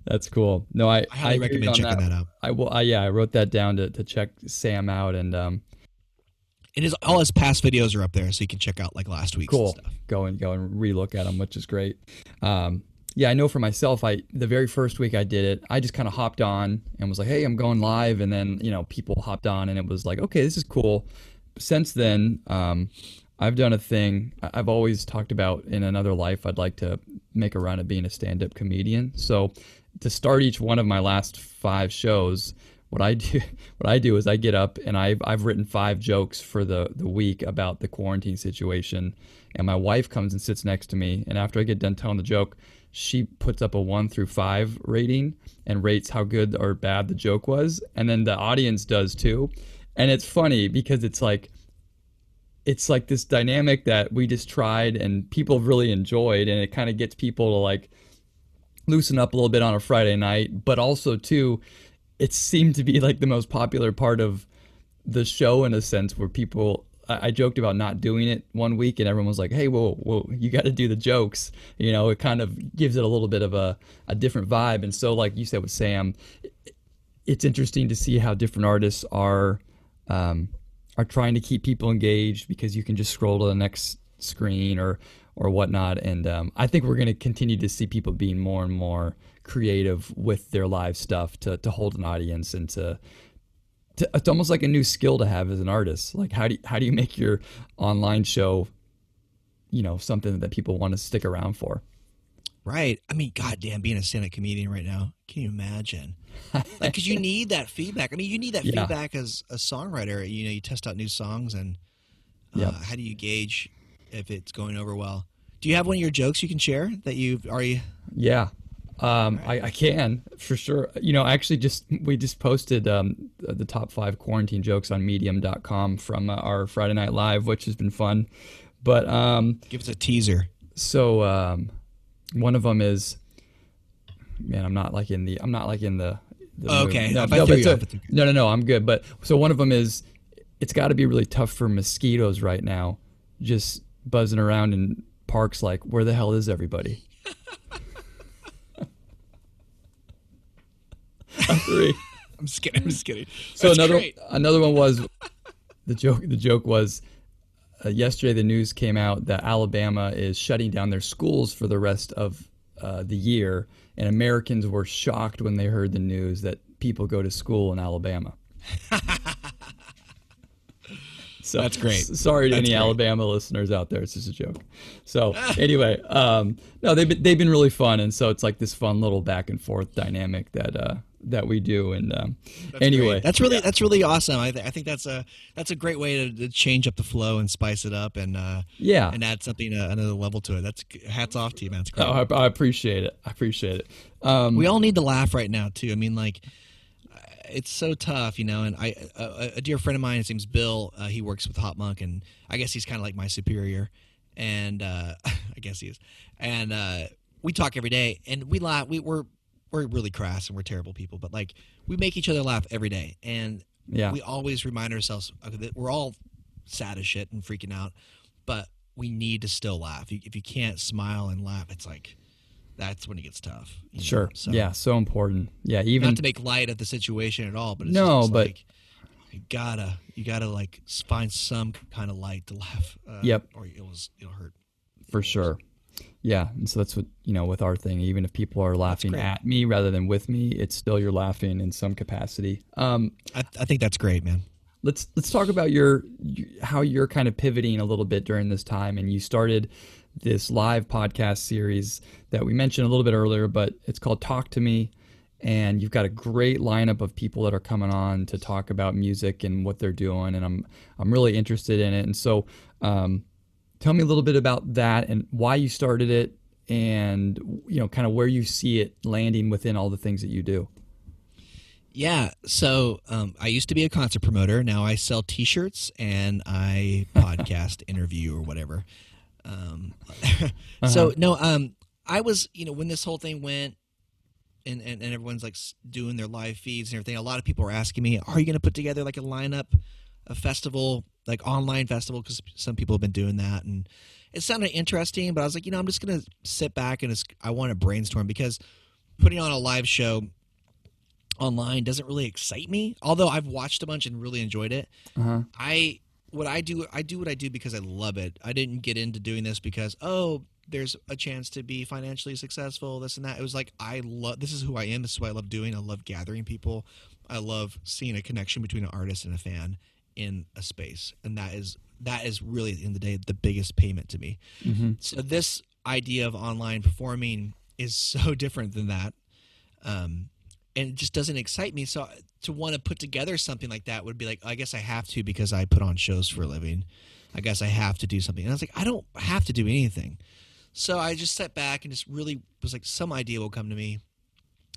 That's cool. No, I highly recommend checking that out. I will. I wrote that down to check Sam out, and all his past videos are up there, so you can check out like last week's cool. stuff. Go and relook at them, which is great. Yeah, I know for myself, the very first week I did it, I just kind of hopped on and was like, hey, I'm going live. And then, people hopped on and it was like, okay, this is cool. Since then, I've done a thing I've always talked about in another life. I'd like to make a run at being a stand-up comedian. So to start each one of my last 5 shows, what I do is I get up and I've written 5 jokes for the week about the quarantine situation. And my wife comes and sits next to me. And after I get done telling the joke, she puts up a 1 through 5 rating and rates how good or bad the joke was. And then the audience does too. And it's funny because it's like this dynamic that we just tried and people really enjoyed. And it kind of gets people to like loosen up a little bit on a Friday night. But also too, it seemed to be like the most popular part of the show in a sense, where people I joked about not doing it one week, and everyone was like, "Hey, whoa, you got to do the jokes." It kind of gives it a little bit of a different vibe. And so, like you said with Sam, it's interesting to see how different artists are trying to keep people engaged, because you can just scroll to the next screen or whatnot. And I think we're going to continue to see people being more and more creative with their live stuff to hold an audience, and to it's almost like a new skill to have as an artist. Like how do you make your online show, something that people want to stick around for? Right. I mean, goddamn, being a stand-up comedian right now, can you imagine? Because you need that feedback. I mean, you need that feedback as a songwriter. You test out new songs, and how do you gauge if it's going over well? Do you have one of your jokes you can share that you've already? Yeah. I can, for sure. Actually we just posted the top 5 quarantine jokes on medium.com from our Friday Night Live, which has been fun. But give us a teaser. So one of them is, man, I'm not like in the okay. No, I'm good. But so one of them is, it's got to be really tough for mosquitoes right now, just buzzing around in parks. Like, where the hell is everybody? I'm just kidding. So another one was the joke was, yesterday the news came out that Alabama is shutting down their schools for the rest of the year, and Americans were shocked when they heard the news that people go to school in Alabama. So that's great. Sorry to any Alabama listeners out there. It's just a joke. So anyway, no, they've been really fun, and so it's like this fun little back and forth dynamic that we do. And anyway, great. That's really awesome. I think that's a great way to change up the flow and spice it up, and and add something another level to it. That's hats off to you, man. That's great. Oh, I appreciate it. We all need to laugh right now too. I mean, like, it's so tough, and a dear friend of mine, his name's Bill, he works with Hot Monk, and I guess he's kind of like my superior, and I guess he is, and we talk every day, and we laugh. We're really crass, and we're terrible people, but like, we make each other laugh every day, and we always remind ourselves that we're all sad as shit and freaking out, but we need to still laugh. If you can't smile and laugh, it's like, that's when it gets tough. Sure. So, yeah, so important. Yeah, even not to make light of the situation at all, but it's like, you gotta like find some kind of light to laugh. Yep. Or it'll hurt. For sure. Yeah, and so that's what with our thing. Even if people are laughing at me rather than with me, it's still you're laughing in some capacity. I think that's great, man. Let's talk about how you're kind of pivoting a little bit during this time, and you started this live podcast series that we mentioned a little bit earlier, but it's called Talk to Me, and you've got a great lineup of people that are coming on to talk about music and what they're doing, and I'm really interested in it. And so tell me a little bit about that and why you started it, and kind of where you see it landing within all the things that you do. Yeah, so I used to be a concert promoter. Now I sell T-shirts and I podcast, interview, or whatever. So no, I was, when this whole thing went, and everyone's like doing their live feeds and everything, a lot of people were asking me, are you going to put together like a lineup, a festival, like online festival? Because some people have been doing that, and it sounded interesting, but I was like, I'm just going to sit back and I want to brainstorm, because putting on a live show online doesn't really excite me, although I've watched a bunch and really enjoyed it. I do what I do because I love it. I didn't get into doing this because, there's a chance to be financially successful, this and that. It was like, this is who I am. This is what I love doing. I love gathering people. I love seeing a connection between an artist and a fan in a space. And that is really, at the end of the day, the biggest payment to me. Mm-hmm. So this idea of online performing is so different than that. And it just doesn't excite me. So to want to put together something like that would be like, I guess I have to, because I put on shows for a living. I guess I have to do something. And I was like, I don't have to do anything. So I just sat back and just really was like, some idea will come to me.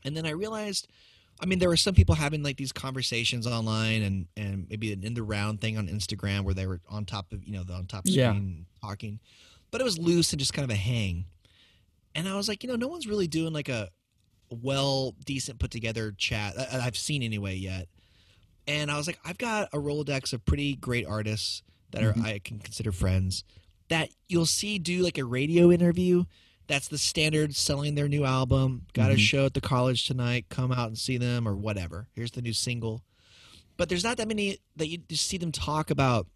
And then I realized, there were some people having like these conversations online and maybe an in the round thing on Instagram where they were on top of, on top screen talking. But it was loose and just kind of a hang. And I was like, no one's really doing like a decent put together chat I've seen anyway yet. And I was like, I've got a Rolodex of pretty great artists that are I can consider friends that you'll see do like a radio interview. That's the standard, selling their new album. Got a show at the college tonight. Come out and see them or whatever. Here's the new single. But there's not that many that you just see them talk about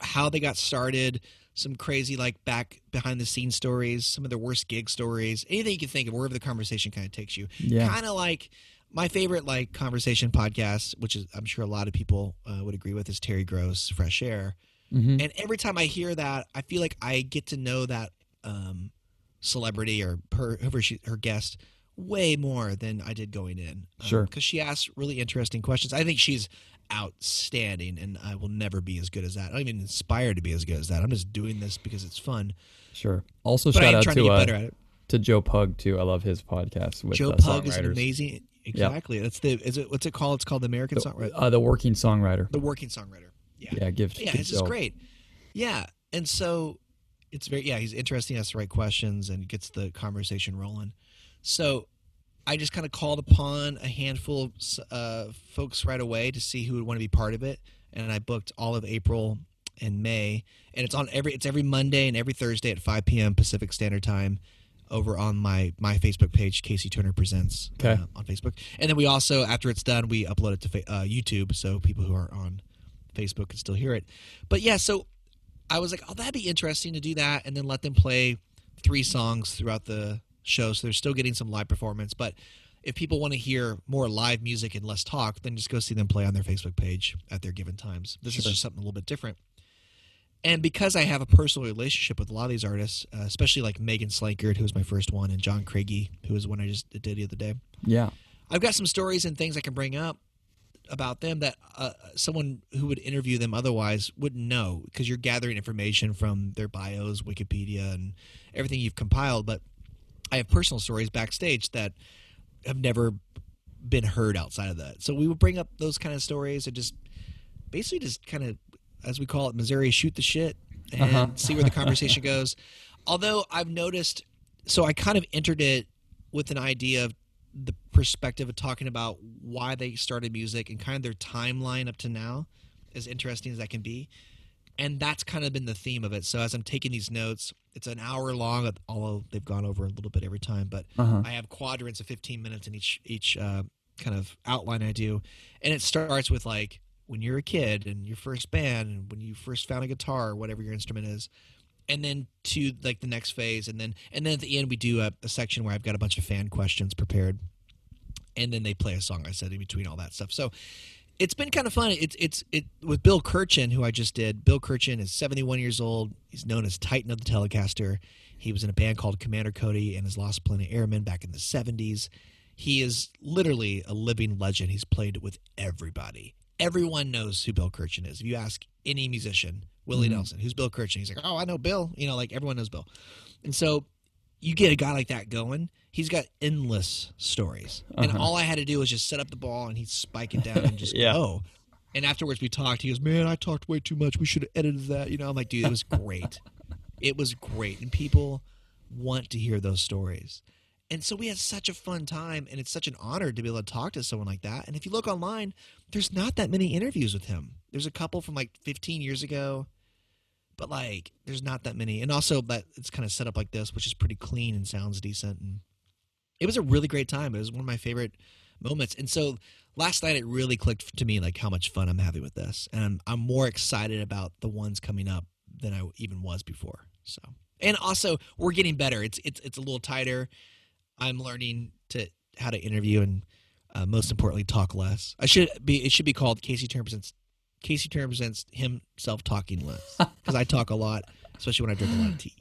how they got started, some crazy like back behind the scenes stories, some of their worst gig stories, anything you can think of, wherever the conversation kind of takes you. Yeah. Kind of like my favorite like conversation podcast, which is I'm sure a lot of people would agree with, is Terry Gross, Fresh Air. And every time I hear that, I feel like I get to know that celebrity or her guest way more than I did going in. Sure. Because she asks really interesting questions. I think she's outstanding, and I will never be as good as that. I don't even inspire to be as good as that. I'm just doing this because it's fun. Sure. Also, but shout out to get better at it. To Joe Pug too. I love his podcast with Joe Pug songwriters. is an amazing. Exactly. Yep. What's it called? It's called the American Songwriter. The Working Songwriter. The Working Songwriter. Yeah. Yeah. This is great. Yeah, and so it's he's interesting, asks the right questions, and gets the conversation rolling. So I just kind of called upon a handful of folks right away to see who would want to be part of it, and I booked all of April and May, and it's every Monday and every Thursday at 5 p.m. Pacific Standard Time over on my Facebook page, Casey Turner Presents, on Facebook. And then we also, after it's done, we upload it to YouTube, so people who are on Facebook can still hear it. But yeah, so I was like, oh, that'd be interesting to do that, and then let them play 3 songs throughout the show, so they're still getting some live performance. But if people want to hear more live music and less talk, then just go see them play on their Facebook page at their given times. This is just something a little bit different. And because I have a personal relationship with a lot of these artists, especially like Megan Slankard, who was my first one, and John Craigie, who was the one I just did the other day. Yeah. I've got some stories and things I can bring up about them that someone who would interview them otherwise wouldn't know, because you're gathering information from their bios, Wikipedia, and everything you've compiled. But I have personal stories backstage that have never been heard outside of that. So we would bring up those kind of stories and just kind of, as we call it, Missouri, shoot the shit and see where the conversation goes. Although I've noticed, so I kind of entered it with an idea of the perspective of talking about why they started music and kind of their timeline up to now, as interesting as that can be. And that's kind of been the theme of it. So as I'm taking these notes, it's an hour long, although they've gone over a little bit every time. But I have quadrants of 15 minutes in each kind of outline I do. And it starts with like when you're a kid and your first band and when you first found a guitar or whatever your instrument is. And then to like the next phase. And then at the end we do a section where I've got a bunch of fan questions prepared. And then they play a song I said in between all that stuff. So it's been kind of fun. It's with Bill Kirchen, who I just did. Bill Kirchen is 71 years old. He's known as Titan of the Telecaster. He was in a band called Commander Cody and his Lost Planet Airmen back in the 70s. He is literally a living legend. He's played with everybody. Everyone knows who Bill Kirchen is. If you ask any musician, Willie Nelson, who's Bill Kirchen? He's like, oh, I know Bill. Like everyone knows Bill. And so you get a guy like that going, he's got endless stories. And all I had to do was just set up the ball and he'd spike it down and just go. And afterwards we talked. He goes, man, I talked way too much. We should have edited that. I'm like, dude, it was great. It was great. And people want to hear those stories. And so we had such a fun time, and it's such an honor to be able to talk to someone like that. And if you look online, there's not that many interviews with him. There's a couple from like 15 years ago, but like there's not that many. And also that it's kind of set up like this, which is pretty clean and sounds decent. And it was a really great time. It was one of my favorite moments. And so last night it really clicked to me like how much fun I'm having with this. And I'm more excited about the ones coming up than I even was before. So, and also we're getting better. It's a little tighter. I'm learning how to interview and most importantly talk less. It should be called Casey Turner Presents himself talking less, because I talk a lot, especially when I drink a lot of tea.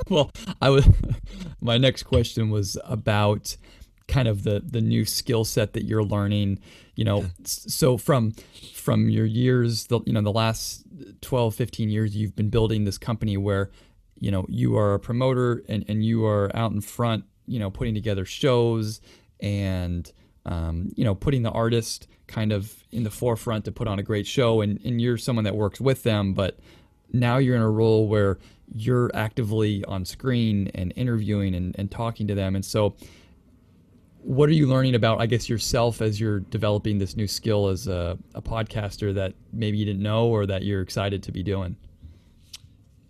Well, my next question was about kind of the new skill set that you're learning. So from your years, the last 12, 15 years, you've been building this company where you are a promoter and you are out in front, putting together shows and, putting the artist kind of in the forefront to put on a great show. And you're someone that works with them, but now you're in a role where you're actively on screen and interviewing and talking to them. And so what are you learning about, I guess, yourself as you're developing this new skill as a podcaster that maybe you didn't know or that you're excited to be doing?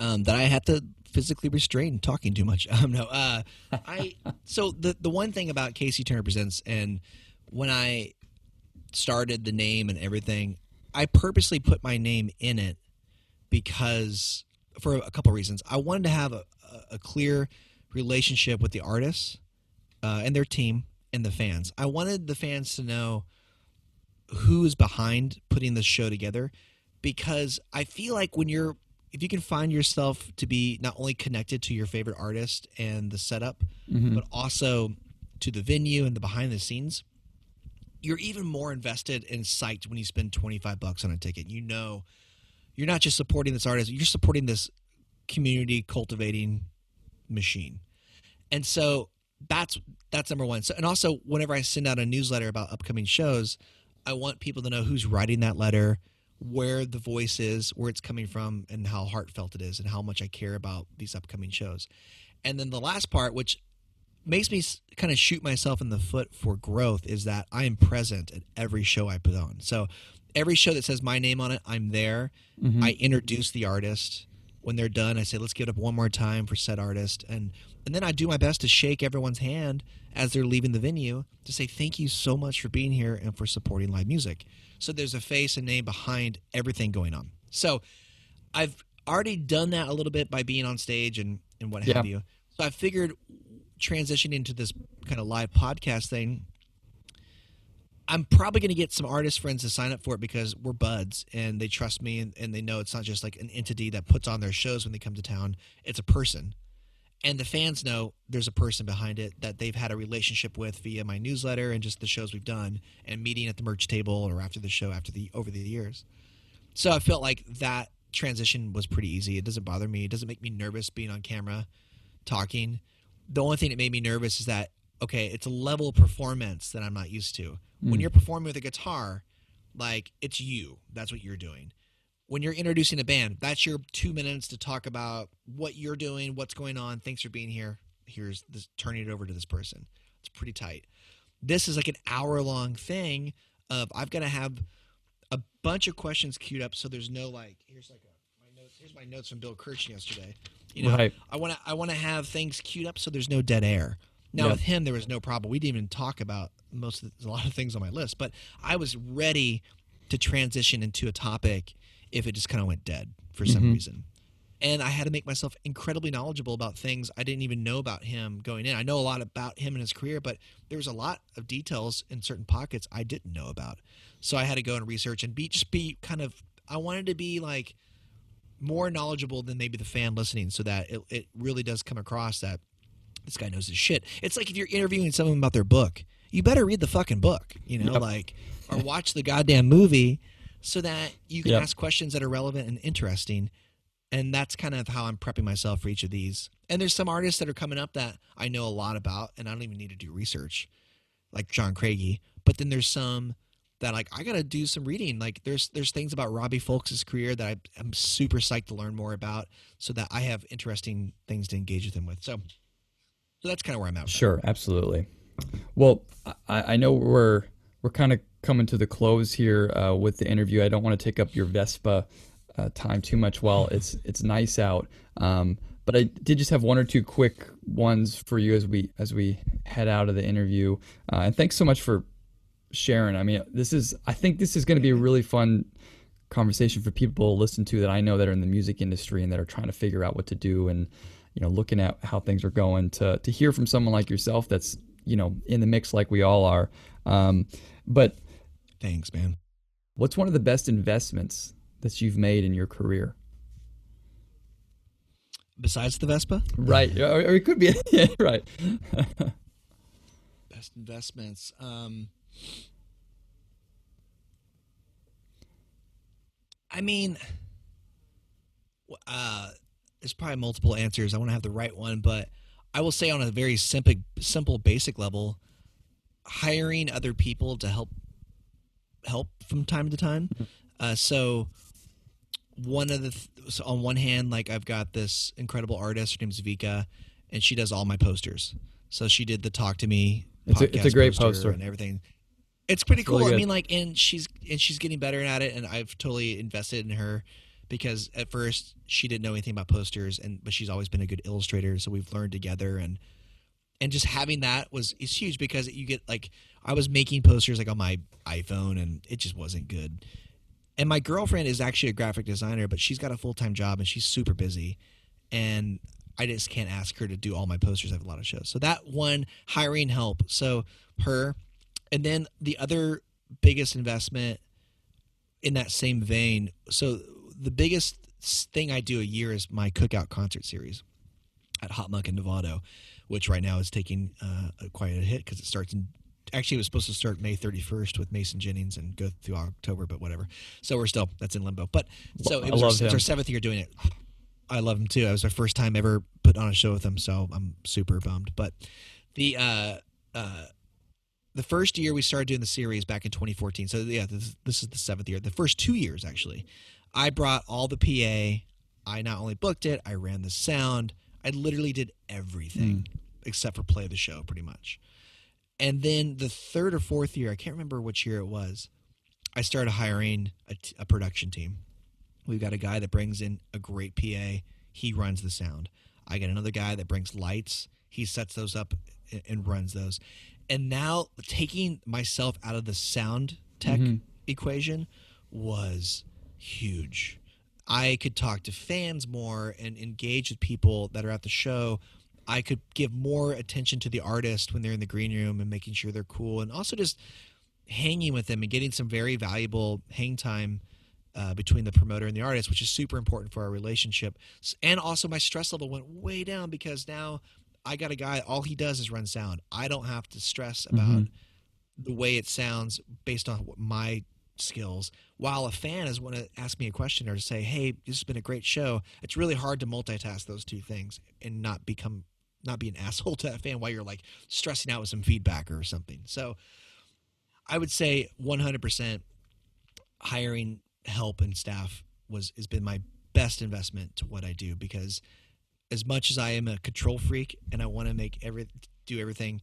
That I had to physically restrain talking too much. So the one thing about Casey Turner Presents, and when I started the name and everything, I purposely put my name in it because for a couple of reasons. I wanted to have a clear relationship with the artists and their team and the fans. I wanted the fans to know who's behind putting this show together, because I feel like if you can find yourself to be not only connected to your favorite artist and the setup, but also to the venue and the behind the scenes, you're even more invested and psyched when you spend $25 on a ticket. You know, you're not just supporting this artist, you're supporting this community cultivating machine. And so that's number one. So, and also whenever I send out a newsletter about upcoming shows, I want people to know who's writing that letter, where the voice is, where it's coming from, and how heartfelt it is, and how much I care about these upcoming shows. And then the last part, which makes me kind of shoot myself in the foot for growth, is that I am present at every show I put on. So every show that says my name on it, I'm there. I introduce the artist. When they're done, I say, let's give it up one more time for said artist. And then I do my best to shake everyone's hand as they're leaving the venue to say thank you so much for being here and for supporting live music. So there's a face and name behind everything going on. So I've already done that a little bit by being on stage and what have you. So I figured transitioning into this kind of live podcast thing, I'm probably going to get some artist friends to sign up for it because we're buds and they trust me and they know it's not just like an entity that puts on their shows when they come to town. It's a person. And the fans know there's a person behind it that they've had a relationship with via my newsletter and just the shows we've done and meeting at the merch table or after the show over the years. So I felt like that transition was pretty easy. It doesn't bother me. It doesn't make me nervous being on camera talking. The only thing that made me nervous is that, okay, it's a level of performance that I'm not used to. When you're performing with a guitar, like, it's you. That's what you're doing. When you're introducing a band, that's your 2 minutes to talk about what you're doing, what's going on. Thanks for being here. Here's this, turning it over to this person. It's pretty tight. This is like an hour-long thing of I've got to have a bunch of questions queued up so there's no like, here's my notes from Bill Kirsch yesterday. You know, right. I want to have things queued up so there's no dead air. Now, with him, there was no problem. We didn't even talk about a lot of things on my list, but I was ready to transition into a topic if it just kind of went dead for some reason. And I had to make myself incredibly knowledgeable about things I didn't even know about him going in. I know a lot about him and his career, but there was a lot of details in certain pockets I didn't know about. So I had to go and research and be kind of, I wanted to be like more knowledgeable than maybe the fan listening so that it really does come across that this guy knows his shit. It's like if you're interviewing someone about their book, you better read the fucking book, you know, or watch the goddamn movie so that you can ask questions that are relevant and interesting. And that's kind of how I'm prepping myself for each of these. And there's some artists that are coming up that I know a lot about, and I don't even need to do research, like John Craigie. But then there's some that like I got to do some reading. Like there's things about Robbie Fulks' career that I'm super psyched to learn more about, so that I have interesting things to engage with him with. So that's kind of where I'm at. Sure, absolutely. Well, I know we're kind of coming to the close here with the interview. I don't want to take up your Vespa time too much while it's nice out. But I did just have one or two quick ones for you as we head out of the interview. And thanks so much for sharing. I mean, I think this is going to be a really fun conversation for people to listen to that I know that are in the music industry and that are trying to figure out what to do and, you know, looking at how things are going, to hear from someone like yourself that's, you know, in the mix like we all are. But thanks, man. What's one of the best investments that you've made in your career? Besides the Vespa? Right. Or it could be, yeah, right. Best investments. I mean, there's probably multiple answers. I want to have the right one, but I will say on a very simple, basic level, hiring other people to help from time to time. So on one hand, like I've got this incredible artist. Her name's Vika, and she does all my posters. So she did the Talk to Me It's a podcast great poster poster. and everything. It's pretty It's cool. really I good. mean, like, and she's getting better at it, and I've totally invested in her because at first she didn't know anything about posters, but she's always been a good illustrator, so we've learned together, and just having that is huge because you get like I was making posters like on my iPhone, and it just wasn't good. And my girlfriend is actually a graphic designer, but she's got a full-time job and she's super busy, and I just can't ask her to do all my posters. I have a lot of shows, so that one, hiring help. So her. And then the other biggest investment in that same vein, so the biggest thing I do a year is my cookout concert series at Hot Muck in Novato, which right now is taking quite a hit because it starts in. Actually, it was supposed to start May 31st with Mason Jennings and go through October, but whatever. So that's in limbo. But so I love him. it's our 7th year doing it. I love him too. It was our first time ever put on a show with him, so I'm super bummed. But the first year we started doing the series back in 2014. So yeah, this is the 7th year. The first 2 years, actually, I brought all the PA. I not only booked it, I ran the sound. I literally did everything except for play the show, pretty much. And then the 3rd or 4th year, I can't remember which year it was, I started hiring a production team. We've got a guy that brings in a great PA. He runs the sound. I got another guy that brings lights. He sets those up and runs those. And now taking myself out of the sound tech equation was huge. I could talk to fans more and engage with people that are at the show. I could give more attention to the artist when they're in the green room and making sure they're cool, and also just hanging with them and getting some very valuable hang time between the promoter and the artist, which is super important for our relationship. And also my stress level went way down because now I got a guy, all he does is run sound. I don't have to stress about the way it sounds based on my skills. While a fan is want to ask me a question or to say, hey, this has been a great show, it's really hard to multitask those two things and not be an asshole to that fan while you're like stressing out with some feedback or something. So I would say 100% hiring help and staff has been my best investment to what I do, because as much as I am a control freak and I want to do everything,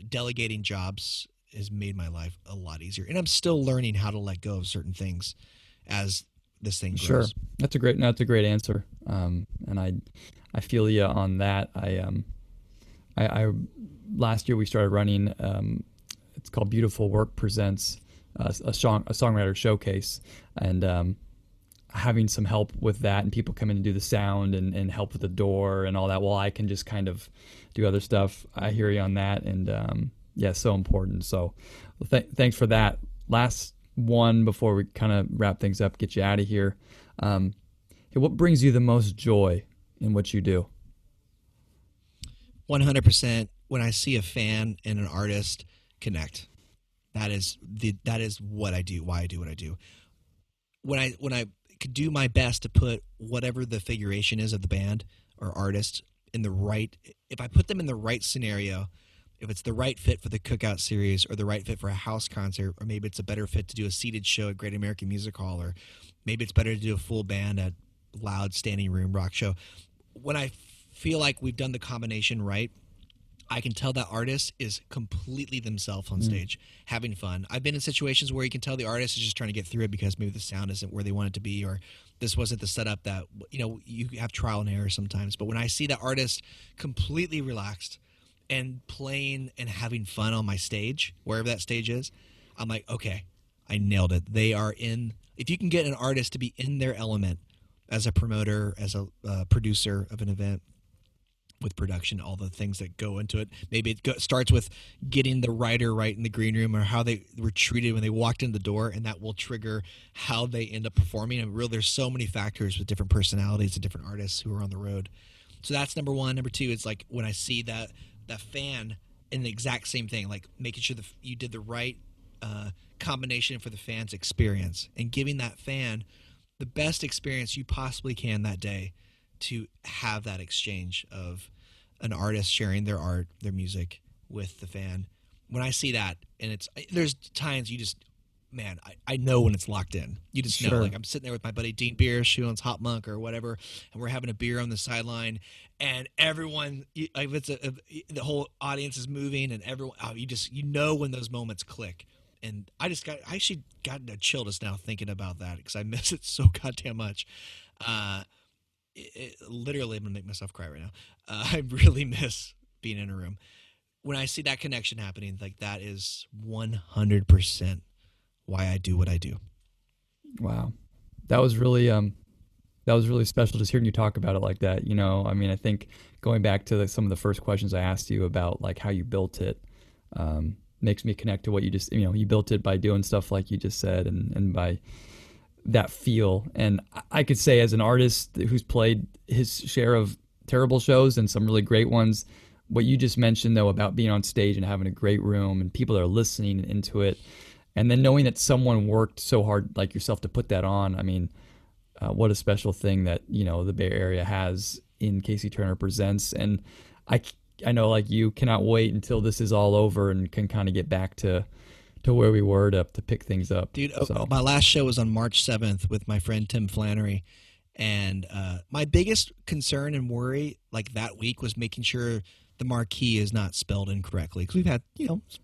delegating jobs has made my life a lot easier. And I'm still learning how to let go of certain things as this thing grows. Sure, that's a great answer. And I feel you on that. I last year we started running. It's called Beautiful Work Presents a songwriter showcase, and having some help with that, and people come in and do the sound and help with the door and all that, while I can just kind of do other stuff. I hear you on that, and yeah, so important. So thanks for that. Last one before we kind of wrap things up, get you out of here. Hey, what brings you the most joy in what you do? 100% when I see a fan and an artist connect. That is what I do, why I do what I do. When I could do my best to put whatever the figuration is of the band or artist if I put them in the right scenario, if it's the right fit for the cookout series or the right fit for a house concert, or maybe it's a better fit to do a seated show at Great American Music Hall, or maybe it's better to do a full band at loud standing room rock show. When I feel like we've done the combination right, I can tell that artist is completely themselves on stage, having fun. I've been in situations where you can tell the artist is just trying to get through it because maybe the sound isn't where they want it to be, or this wasn't the setup that, you have trial and error sometimes. But when I see that artist completely relaxed and playing and having fun on my stage, wherever that stage is, I'm like, okay, I nailed it. They are if you can get an artist to be in their element as a promoter, as a producer of an event, with production, all the things that go into it. Maybe it starts with getting the writer right in the green room, or how they were treated when they walked in the door, and that will trigger how they end up performing. And really, there's so many factors with different personalities and different artists who are on the road. So that's number one. Number two, it's like when I see that fan in the exact same thing, like making sure you did the right combination for the fan's experience, and giving that fan the best experience you possibly can that day, to have that exchange of an artist sharing their art, their music with the fan. When I see that, and there's times you just man, I know when it's locked in. You just know. Sure. Like I'm sitting there with my buddy Dean Biersch, who owns Hot Monk or whatever, and we're having a beer on the sideline, and everyone, like the whole audience is moving, and everyone, you know when those moments click. And I actually got a chill just now thinking about that because I miss it so goddamn much. Literally, I'm gonna make myself cry right now. I really miss being in a room. When I see that connection happening, like that is 100% why I do what I do. Wow. That was really special just hearing you talk about it like that. You know, I mean, I think going back to some of the first questions I asked you about like how you built it, makes me connect to what you just, you built it by doing stuff like you just said and by that feel. And I could say as an artist who's played his share of terrible shows and some really great ones, what you just mentioned though about being on stage and having a great room and people that are listening into it, and then knowing that someone worked so hard like yourself to put that on, I mean, what a special thing that, the Bay Area has in Casey Turner Presents. And I know like you cannot wait until this is all over and can kind of get back to where we were to pick things up. Dude, my last show was on March 7th with my friend Tim Flannery. And my biggest concern and worry like that week was making sure the marquee is not spelled incorrectly. Because we've had,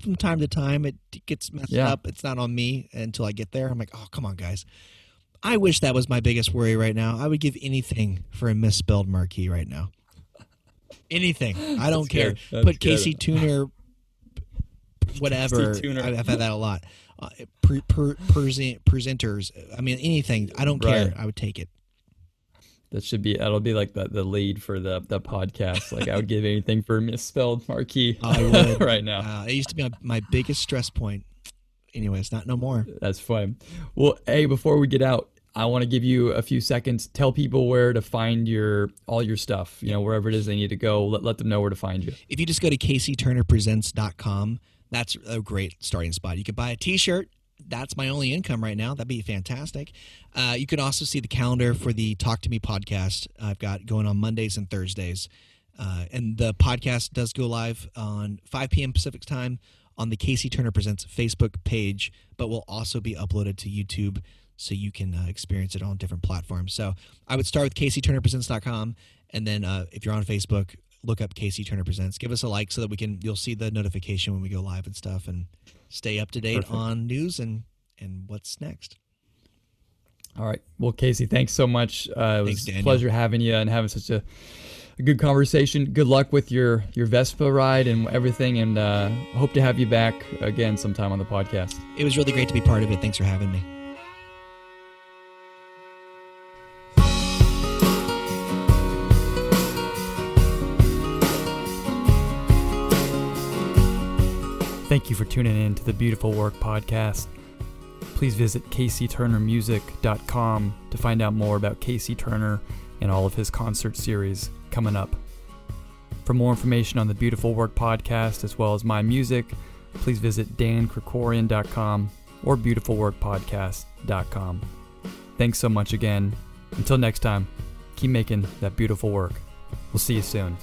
from time to time it gets messed up. It's not on me until I get there. I'm like, oh, come on, guys. I wish that was my biggest worry right now. I would give anything for a misspelled marquee right now. Anything. I don't care. Put Casey Tuner, whatever. I've had that a lot. Presenters. I mean, anything. I don't care. I would take it. That'll be like the lead for the podcast. Like I would give anything for a misspelled marquee. I would. Right now. It used to be my biggest stress point. Anyways, not no more. That's fine. Well, hey, before we get out, I want to give you a few seconds. Tell people where to find all your stuff, wherever it is they need to go. Let them know where to find you. If you just go to CaseyTurnerPresents.com, that's a great starting spot. You can buy a t-shirt. That's my only income right now. That'd be fantastic. You can also see the calendar for the Talk to Me podcast I've got going on Mondays and Thursdays. And the podcast does go live on 5 p.m. Pacific time on the Casey Turner Presents Facebook page, but will also be uploaded to YouTube so you can experience it on different platforms. So I would start with CaseyTurnerPresents.com, and then if you're on Facebook, look up Casey Turner Presents. Give us a like so that you'll see the notification when we go live and stuff, and stay up to date on news and what's next. All right. Well, Casey, thanks so much. It was a pleasure having you and having such a good conversation. Good luck with your Vespa ride and everything, and hope to have you back again sometime on the podcast. It was really great to be part of it. Thanks for having me. Thank you for tuning in to the Beautiful Work Podcast. Please visit CaseyTurnerMusic.com to find out more about Casey Turner and all of his concert series coming up. For more information on the Beautiful Work Podcast as well as my music, please visit dankrikorian.com or beautifulworkpodcast.com. Thanks so much again. Until next time, keep making that beautiful work. We'll see you soon.